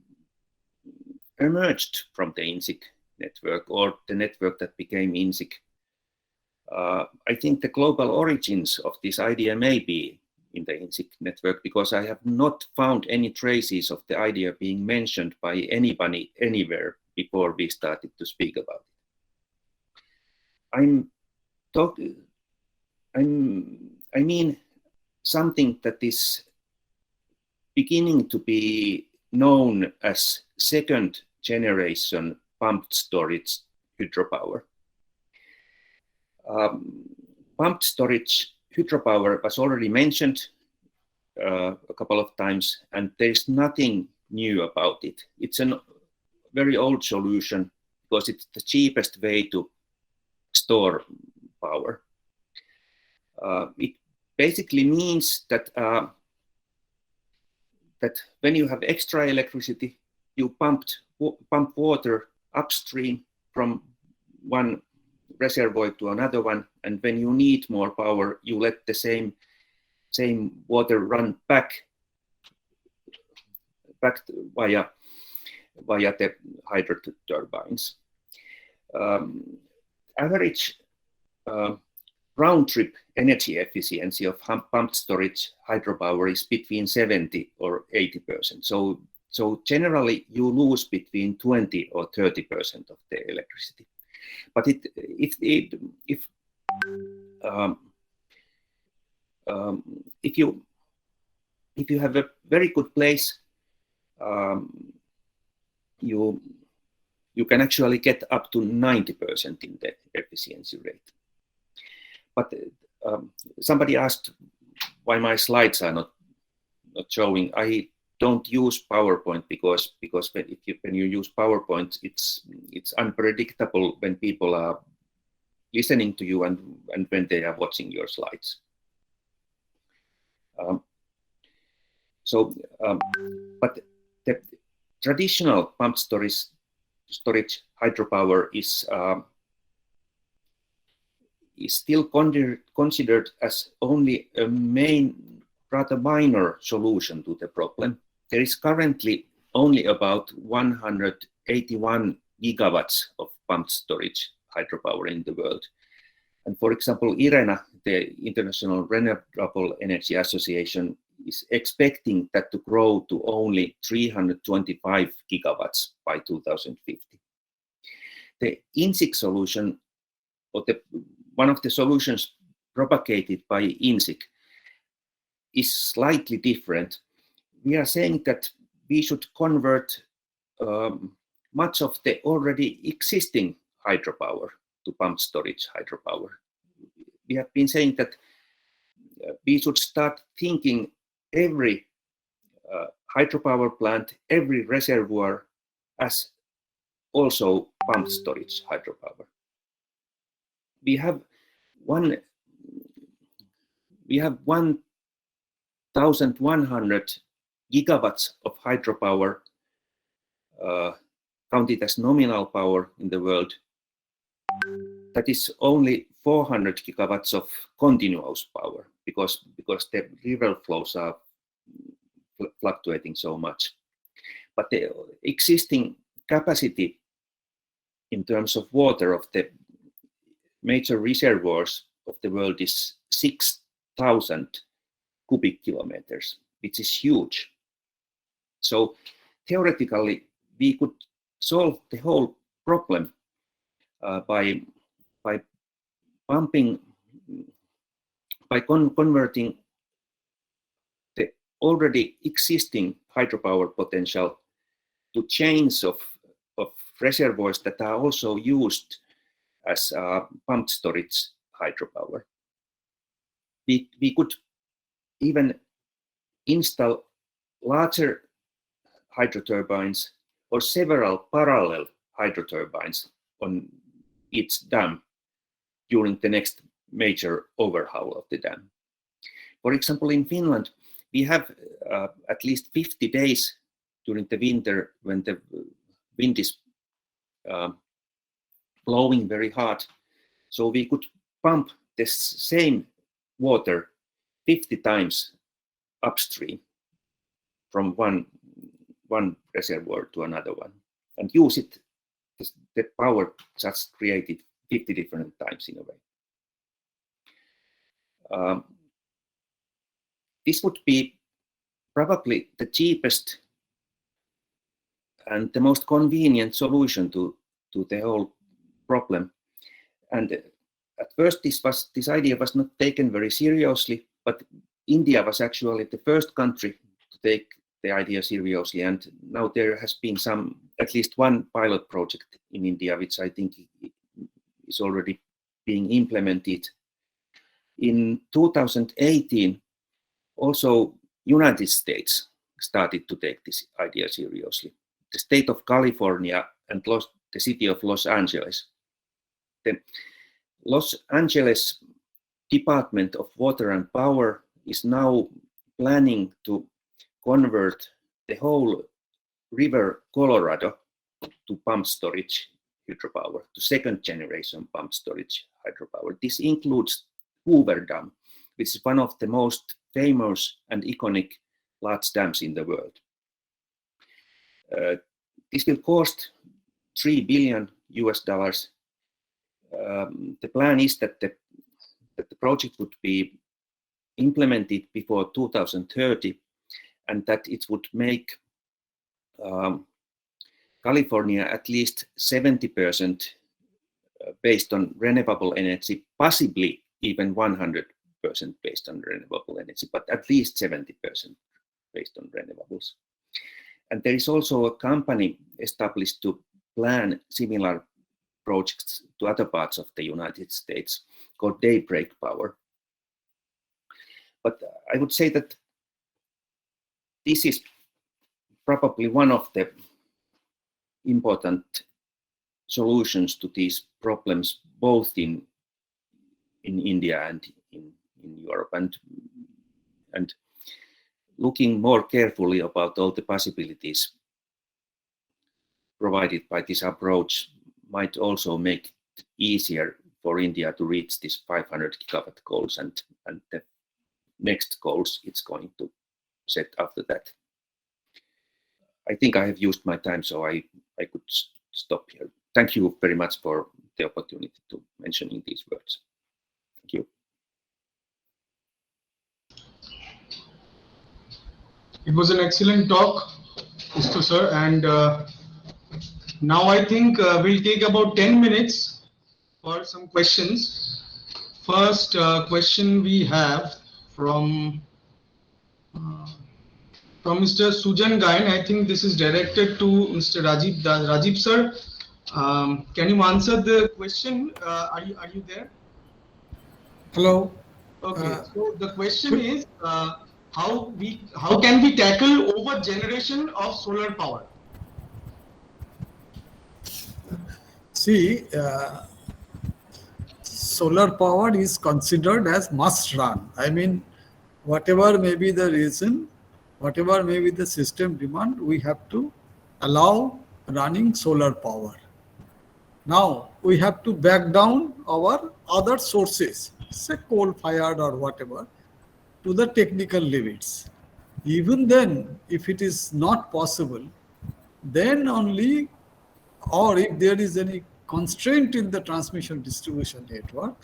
emerged from the InSIC network, or the network that became InSIC. I think the global origins of this idea may be in the InSIC network, because I have not found any traces of the idea being mentioned by anybody anywhere before we started to speak about it. I mean something that is beginning to be known as second generation pumped storage hydropower. Pumped storage hydropower was already mentioned a couple of times, and there's nothing new about it. It's a very old solution because it's the cheapest way to store power. It basically means that that when you have extra electricity, you pump water upstream from one reservoir to another one, and when you need more power, you let the same water run back via the hydro turbines. Average round-trip energy efficiency of pumped storage hydropower is between 70 or 80%. So generally, you lose between 20 or 30% of the electricity. But if you have a very good place, you can actually get up to 90% in the efficiency rate. But somebody asked why my slides are not showing. I don't use PowerPoint because when you use PowerPoint, it's unpredictable when people are listening to you and when they are watching your slides. But the traditional pumped storage hydropower is still considered as only a rather minor solution to the problem. There is currently only about 181 gigawatts of pumped storage hydropower in the world. And for example, IRENA, the International Renewable Energy Association, is expecting that to grow to only 325 gigawatts by 2050. The InSIC solution, or one of the solutions propagated by InSIC, is slightly different. We are saying that we should convert much of the already existing hydropower to pumped storage hydropower. We have been saying that we should start thinking every hydropower plant, every reservoir as also pumped storage hydropower. We have 1,100 gigawatts of hydropower counted as nominal power in the world. That is only 400 gigawatts of continuous power because the river flows are fluctuating so much. But the existing capacity in terms of water of the major reservoirs of the world is 6,000 cubic kilometers, which is huge. So theoretically, we could solve the whole problem by converting the already existing hydropower potential to chains of reservoirs that are also used as pumped storage hydropower. We could even install larger hydroturbines or several parallel hydroturbines on each dam during the next major overhaul of the dam. For example, in Finland, we have at least 50 days during the winter when the wind is blowing very hard. So we could pump the same water 50 times upstream from one reservoir to another one and use it, the power just created 50 different times in a way. This would be probably the cheapest and the most convenient solution to the whole problem. And at first this idea was not taken very seriously, but India was actually the first country to take the idea seriously, and now there has been at least one pilot project in India, which I think is already being implemented. In 2018, also United States started to take this idea seriously. The state of California and the city of Los Angeles. The Los Angeles Department of Water and Power is now planning to convert the whole river Colorado to pumped storage hydropower, to second generation pumped storage hydropower. This includes Hoover Dam, which is one of the most famous and iconic large dams in the world. This will cost $3 billion. The plan is that the project would be implemented before 2030, and that it would make California at least 70% based on renewable energy, possibly even 100% based on renewable energy, but at least 70% based on renewables. And there is also a company established to plan similar projects to other parts of the United States called Daybreak Power. But I would say that this is probably one of the important solutions to these problems, both in India and in Europe, and looking more carefully about all the possibilities provided by this approach might also make it easier for India to reach this 500 gigawatt goals and the next goals it's going to set after that. I think I have used my time, so I could stop here. Thank you very much for the opportunity to mentioning these words. Thank you. It was an excellent talk, Mr. Sir, and now I think we'll take about 10 minutes for some questions. First question we have from From Mr. Sujan Gayan, I think this is directed to Mr. Rajiv sir. Can you answer the question? Are you there? Hello. Okay. So the question is how can we tackle over generation of solar power? See, solar power is considered as must run. I mean, whatever may be the reason, whatever may be the system demand, we have to allow running solar power. Now, we have to back down our other sources, say coal-fired or whatever, to the technical limits. Even then, if it is not possible, then only, or if there is any constraint in the transmission distribution network,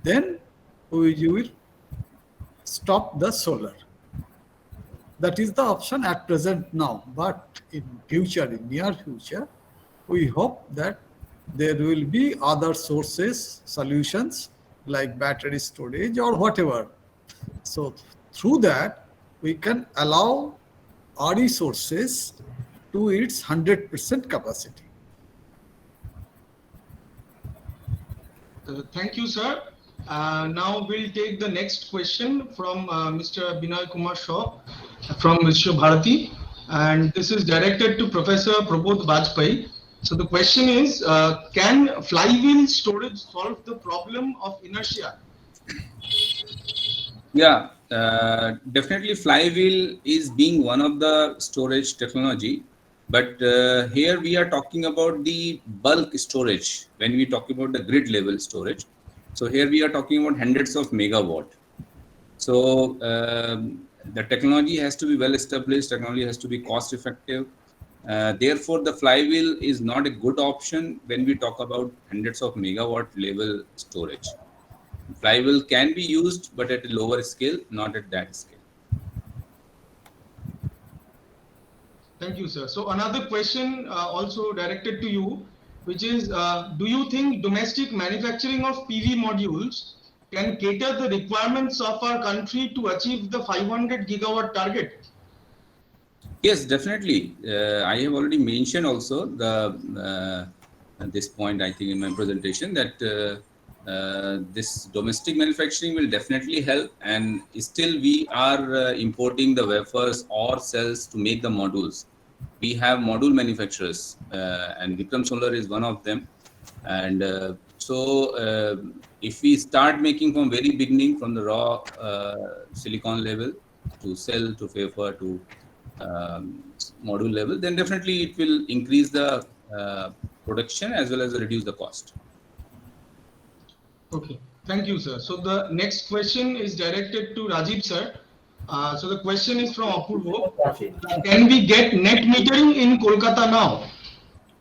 then you will stop the solar. That is the option at present now. But in future, in near future, we hope that there will be other sources, solutions like battery storage or whatever. So through that, we can allow RE sources to its 100% capacity. Thank you, sir. Now we'll take the next question from Mr. Binay Kumar Shaw from Vishwa Bharati, and this is directed to Professor Prabodh Bajpai. So the question is, can flywheel storage solve the problem of inertia? Yeah, definitely flywheel is being one of the storage technology, but here we are talking about the bulk storage when we talk about the grid level storage. So here we are talking about hundreds of megawatt. So the technology has to be well established, technology has to be cost effective. Therefore, the flywheel is not a good option when we talk about hundreds of megawatt level storage. Flywheel can be used, but at a lower scale, not at that scale. Thank you, sir. So another question also directed to you, which is, do you think domestic manufacturing of PV modules can cater the requirements of our country to achieve the 500 gigawatt target? Yes, definitely. I have already mentioned also the at this point, I think in my presentation, that this domestic manufacturing will definitely help, and still we are importing the wafers or cells to make the modules. We have module manufacturers, and Vikram Solar is one of them. And so if we start making from very beginning, from the raw silicon level to cell to wafer to module level, then definitely it will increase the production as well as reduce the cost. Okay, thank you, sir. So the next question is directed to Rajiv, sir. So the question is from Apurvo. Can we get net metering in Kolkata now?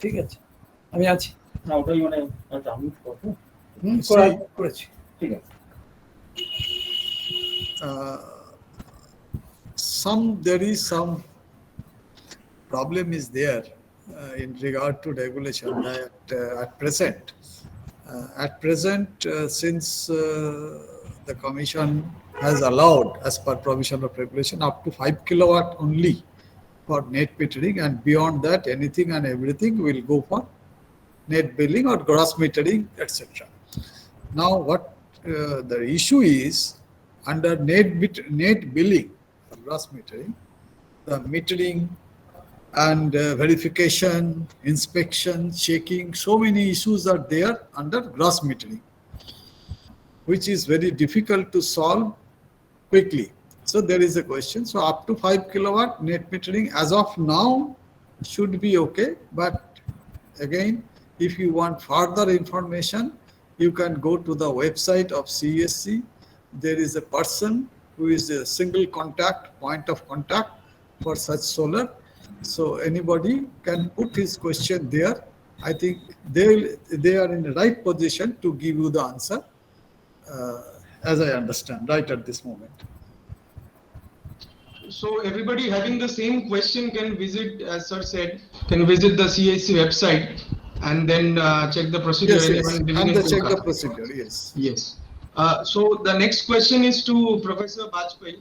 ঠিক আছে, আমি আছি। না ওটাই মানে আমি করবো। করেছি। ঠিক আছে। There is some problem is there in regard to regulation at present. Since the Commission has allowed, as per provision of regulation, up to 5 kilowatt only for net metering, and beyond that, anything and everything will go for net billing or gross metering, etc. Now, what the issue is, under net billing or gross metering, the metering and verification, inspection, checking, so many issues are there under gross metering, which is very difficult to solve quickly. So there is a question. So up to 5 kilowatt net metering as of now should be okay. But again, if you want further information, you can go to the website of CESC. There is a person who is a single point of contact for such solar. So anybody can put his question there. I think they are in the right position to give you the answer, as I understand, right at this moment. So everybody having the same question can visit, as sir said, can visit the CESC website and then check the procedure. Yes. And check the procedure, yes. Yes. So the next question is to Professor Bajpai.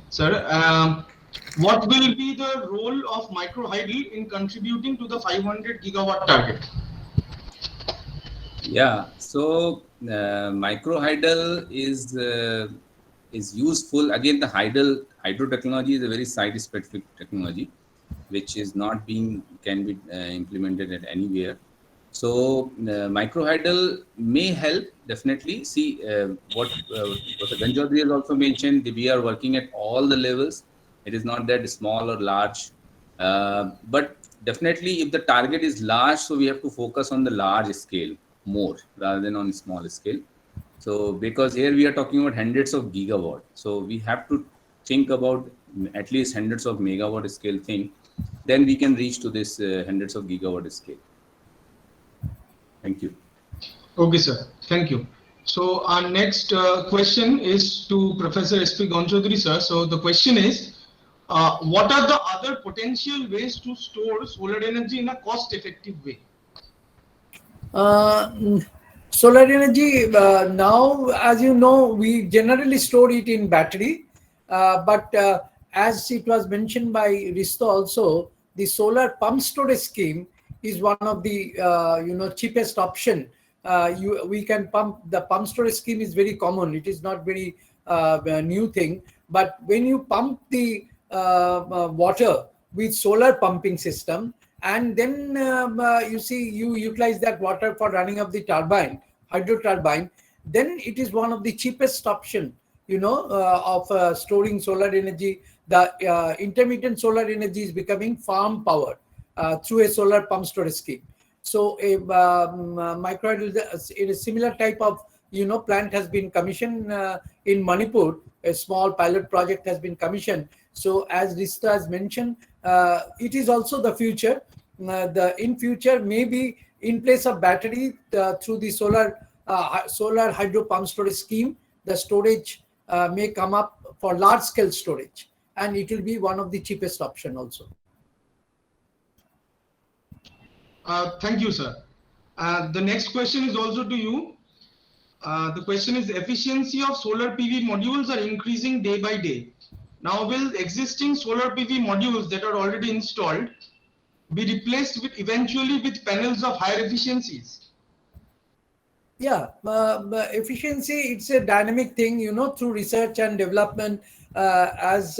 Sir, what will be the role of microhydel in contributing to the 500 gigawatt target? Yeah, so microhydel is useful. Again, the hydro technology is a very site-specific technology, which is not being can be implemented at anywhere. So microhydel may help definitely. See what Dr. Ganjodri has also mentioned. We are working at all the levels. It is not that small or large, but definitely if the target is large, so we have to focus on the large scale more rather than on small scale. So because here we are talking about hundreds of gigawatt, so we have to think about at least hundreds of megawatt scale thing. Then we can reach to this hundreds of gigawatt scale. Thank you. Okay, sir. Thank you. So our next question is to Professor S.P. Ganjodri, sir. So the question is, what are the other potential ways to store solar energy in a cost-effective way? Solar energy, now, as you know, we generally store it in battery, but as it was mentioned by Risto also, the solar pump storage scheme is one of the cheapest option. We can pump. The pump storage scheme is very common. It is not very new thing, but when you pump the water with solar pumping system, and then you utilize that water for running of the turbine, hydro turbine, then it is one of the cheapest option, of storing solar energy. The intermittent solar energy is becoming farm power through a solar pump storage scheme. So a microhydel in a similar type of plant has been commissioned in Manipur. A small pilot project has been commissioned. So as Rista has mentioned, it is also the future. In future, maybe in place of battery, through the solar hydro pump storage scheme, the storage may come up for large scale storage, and it will be one of the cheapest option also. Thank you, sir. The next question is also to you. The question is, efficiency of solar PV modules are increasing day by day. Now, will existing solar PV modules that are already installed be replaced eventually with panels of higher efficiencies? Yeah, efficiency, it's a dynamic thing, through research and development, as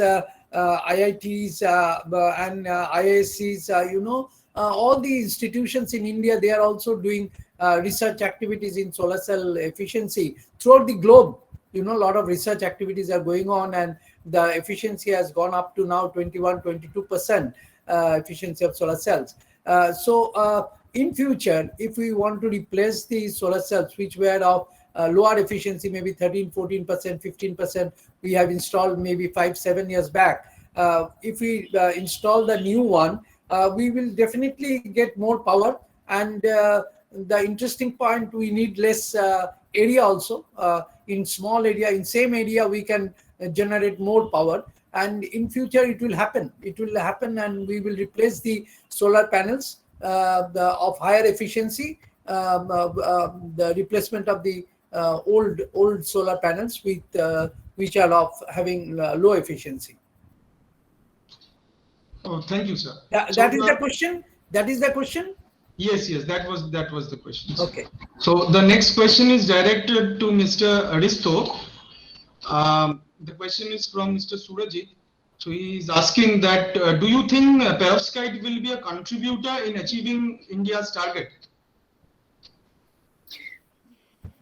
IITs and IISCs, all the institutions in India, they are also doing research activities in solar cell efficiency throughout the globe. A lot of research activities are going on, and the efficiency has gone up to now 21-22% efficiency of solar cells. So in future, if we want to replace the solar cells which were of lower efficiency, maybe 13-14%, 15%, we have installed maybe 5-7 years back. If we install the new one, we will definitely get more power, and the interesting point, we need less area also. In small area, in same area, we can generate more power, and in future it will happen. And we will replace the solar panels of higher efficiency, the replacement of the old solar panels with which are of having low efficiency. Oh, thank you, sir. That is the question. That is the question. Yes, that was the question. Okay. So the next question is directed to Mr. Aristo. The question is from Mr. Surajit. So he is asking that, do you think perovskite will be a contributor in achieving India's target?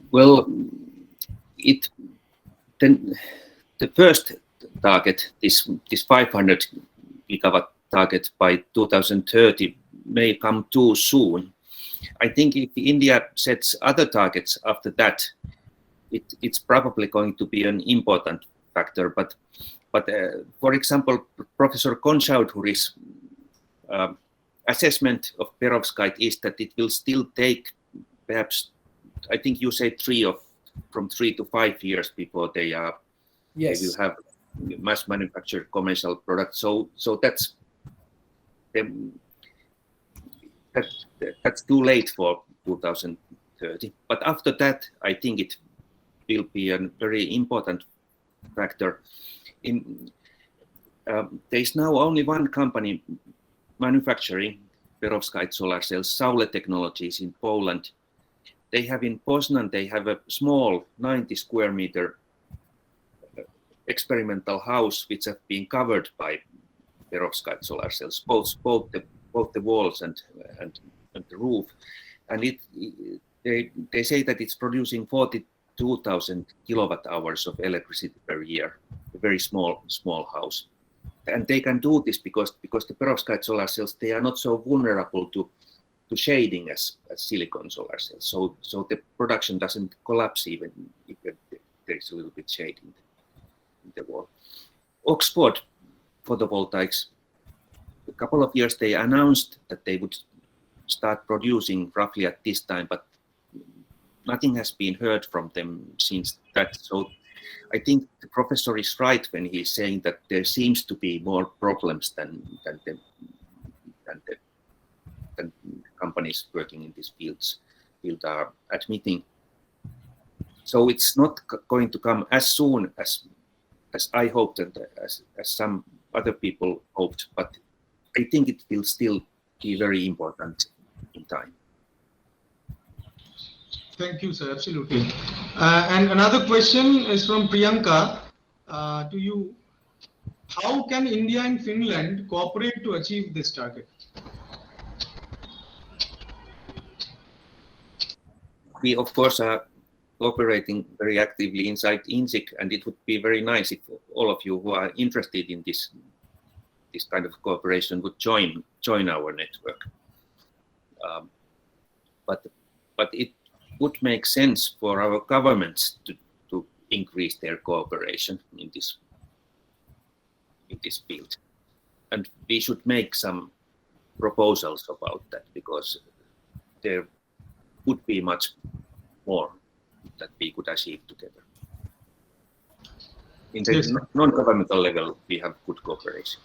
Well, the first target, this 500 gigawatt target by 2030 may come too soon. I think if India sets other targets after that, it's probably going to be an important factor. But for example, Professor Konchaudhuri's assessment of perovskite is that it will still take perhaps, I think you say from 3 to 5 years before they will have mass manufactured commercial products. So that's too late for 2030. But after that, I think it will be a very important factor. There is now only one company manufacturing perovskite solar cells, Saule Technologies in Poland. They have in Poznan, they have a small 90 square meter experimental house which have been covered by perovskite solar cells, both the walls and the roof, and they say that it's producing 42,000 kilowatt hours of electricity per year. A very small house, and they can do this because the perovskite solar cells, they are not so vulnerable to shading as silicon solar cells. So the production doesn't collapse even if there's a little bit shade in the wall. Oxford Photovoltaics, a couple of years they announced that they would start producing roughly at this time, but nothing has been heard from them since that. So I think the professor is right when he's saying that there seems to be more problems than companies working in these field are admitting. So it's not going to come as soon as I hoped and as some other people hoped, but I think it will still be very important in time. Thank you, sir. Absolutely. And another question is from Priyanka to you. How can India and Finland cooperate to achieve this target? We, of course, are cooperating very actively inside InSIC, and it would be very nice if all of you who are interested in this kind of cooperation would join our network. But it would make sense for our governments to increase their cooperation in this field, and we should make some proposals about that, because there would be much more that we could achieve together. In the non-governmental level, we have good cooperation.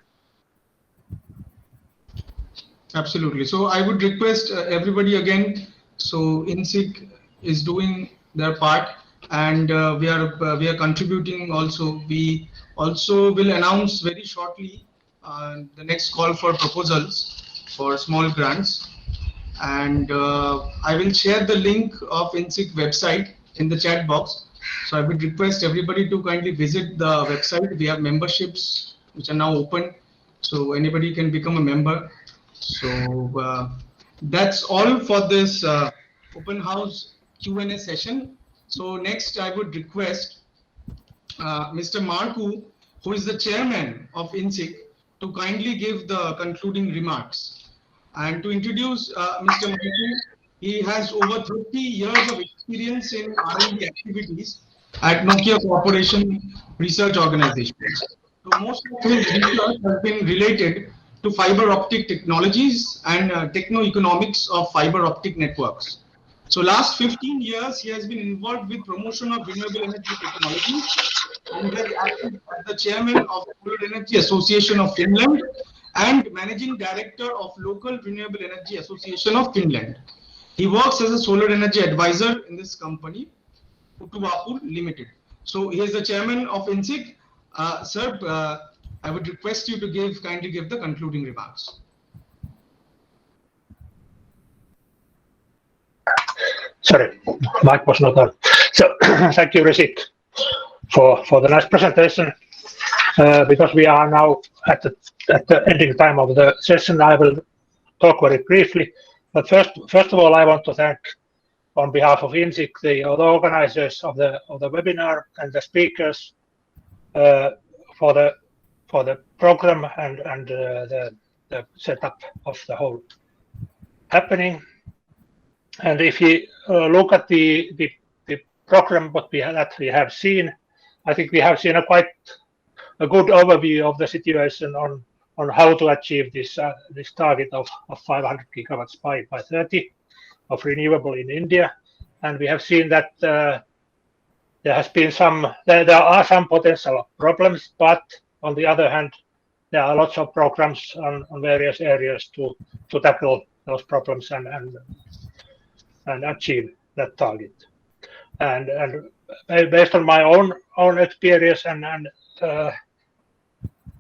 Absolutely. So I would request everybody again. So InSIC is doing their part, and we are contributing also. We also will announce very shortly the next call for proposals for small grants, and I will share the link of InSIC website in the chat box. So I would request everybody to kindly visit the website. We have memberships which are now open, so anybody can become a member. So that's all for this open house Q&A session. So next I would request Mr. Marku, who is the chairman of InSIC, to kindly give the concluding remarks. And to introduce Mr. Marku, he has over 30 years of experience in R&D activities at Nokia Corporation Research Organization. So most of his research has been related to fiber optic technologies and techno-economics of fiber optic networks. So last 15 years, he has been involved with promotion of renewable energy technologies, and has acted as the chairman of the Solar Energy Association of Finland and managing director of Local Renewable Energy Association of Finland. He works as a solar energy advisor in this company, Utuvapu Limited. So he is the chairman of InSIC. Sir, I would request you to kindly give the concluding remarks. Sorry, mic was not on. So thank you, Rishi, for the nice presentation. Because we are now at the ending time of the session, I will talk very briefly. But first of all, I want to thank, on behalf of InSIC, the organizers of the webinar and the speakers for the program and the setup of the whole happening. And if you look at the program that we have seen, I think we have seen a quite a good overview of the situation on how to achieve this target of 500 gigawatts by 30 of renewable in India. And we have seen that there are some potential problems, but on the other hand, there are lots of programs on various areas to tackle those problems and achieve that target. And based on my own experience and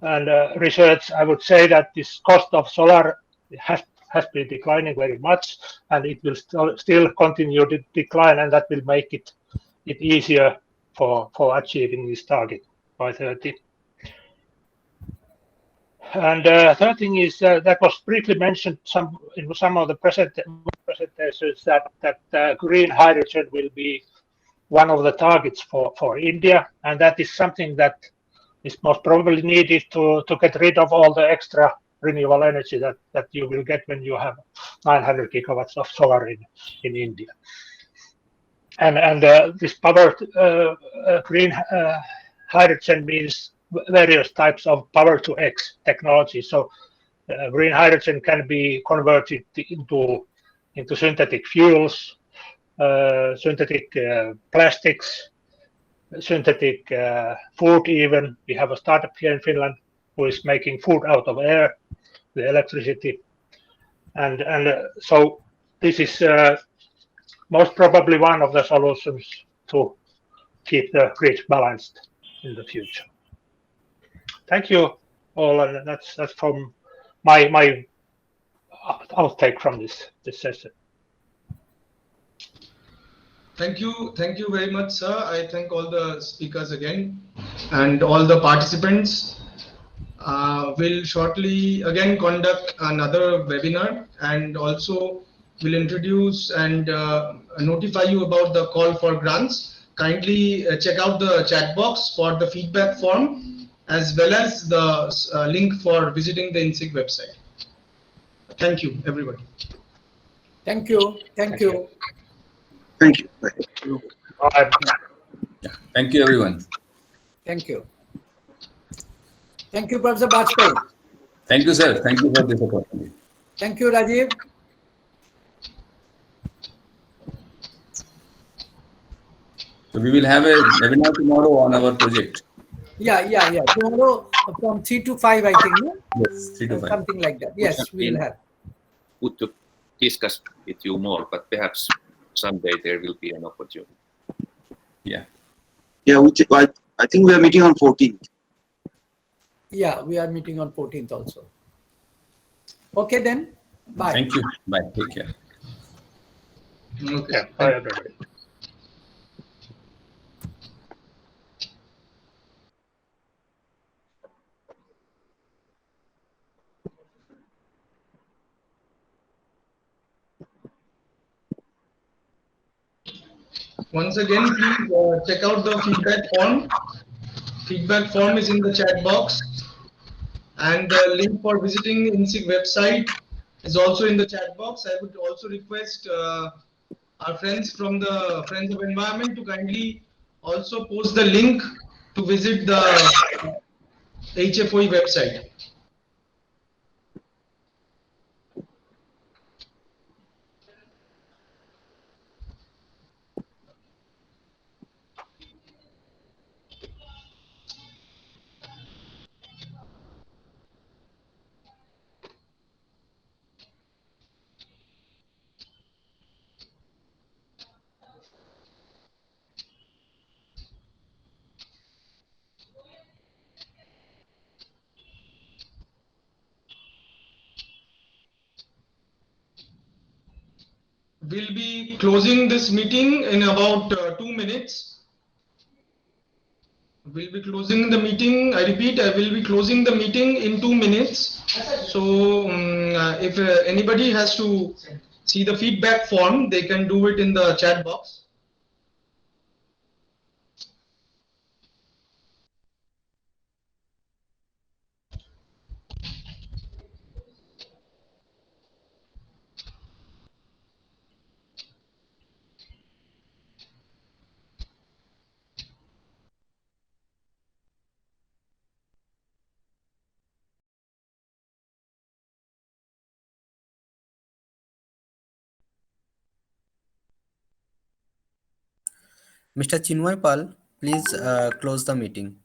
and research, I would say that this cost of solar has been declining very much, and it will still continue to decline, and that will make it easier for achieving this target by 30. And third thing is that was briefly mentioned in some of the presentations that green hydrogen will be one of the targets for India, and that is something that is most probably needed to get rid of all the extra renewable energy that you will get when you have 900 gigawatts of solar in India. And this power green hydrogen means various types of power to X technology. So green hydrogen can be converted into synthetic fuels, synthetic plastics, synthetic food even. We have a startup here in Finland who is making food out of air, the electricity. And so this is most probably one of the solutions to keep the grid balanced in the future. Thank you all, and that's from my outtake from this session. Thank you very much, sir. I thank all the speakers again and all the participants. We'll shortly again conduct another webinar, and also will introduce and notify you about the call for grants. Kindly check out the chat box for the feedback form, as well as the link for visiting the InSIC website. Thank you, everybody. Thank you. Thank you. Thank you. Bye. Yeah. Thank you, everyone. Thank you. Thank you, Professor Bajpai. Thank you, sir. Thank you for this opportunity. Thank you, Rajiv. So we will have a webinar tomorrow on our project. Yeah. Tomorrow from 3 to 5, I think. No? Yes, 3 to 5. Something like that. Yes, we will have. Good to discuss with you more, but perhaps someday there will be an opportunity. Yeah. Yeah, I think we are meeting on 14th. Yeah, we are meeting on 14th also. Okay then. Bye. Thank you. Bye. Take care. Okay. Yeah, bye everybody. Once again, please check out the feedback form. Feedback form is in the chat box, and the link for visiting InSIC website is also in the chat box. I would also request our friends from the Friends of Environment to kindly also post the link to visit the HFOE website. We'll be closing this meeting in about 2 minutes. We'll be closing the meeting. I repeat, I will be closing the meeting in 2 minutes. So if anybody has to see the feedback form, they can do it in the chat box. Mr. Chinmoy Pal, please close the meeting.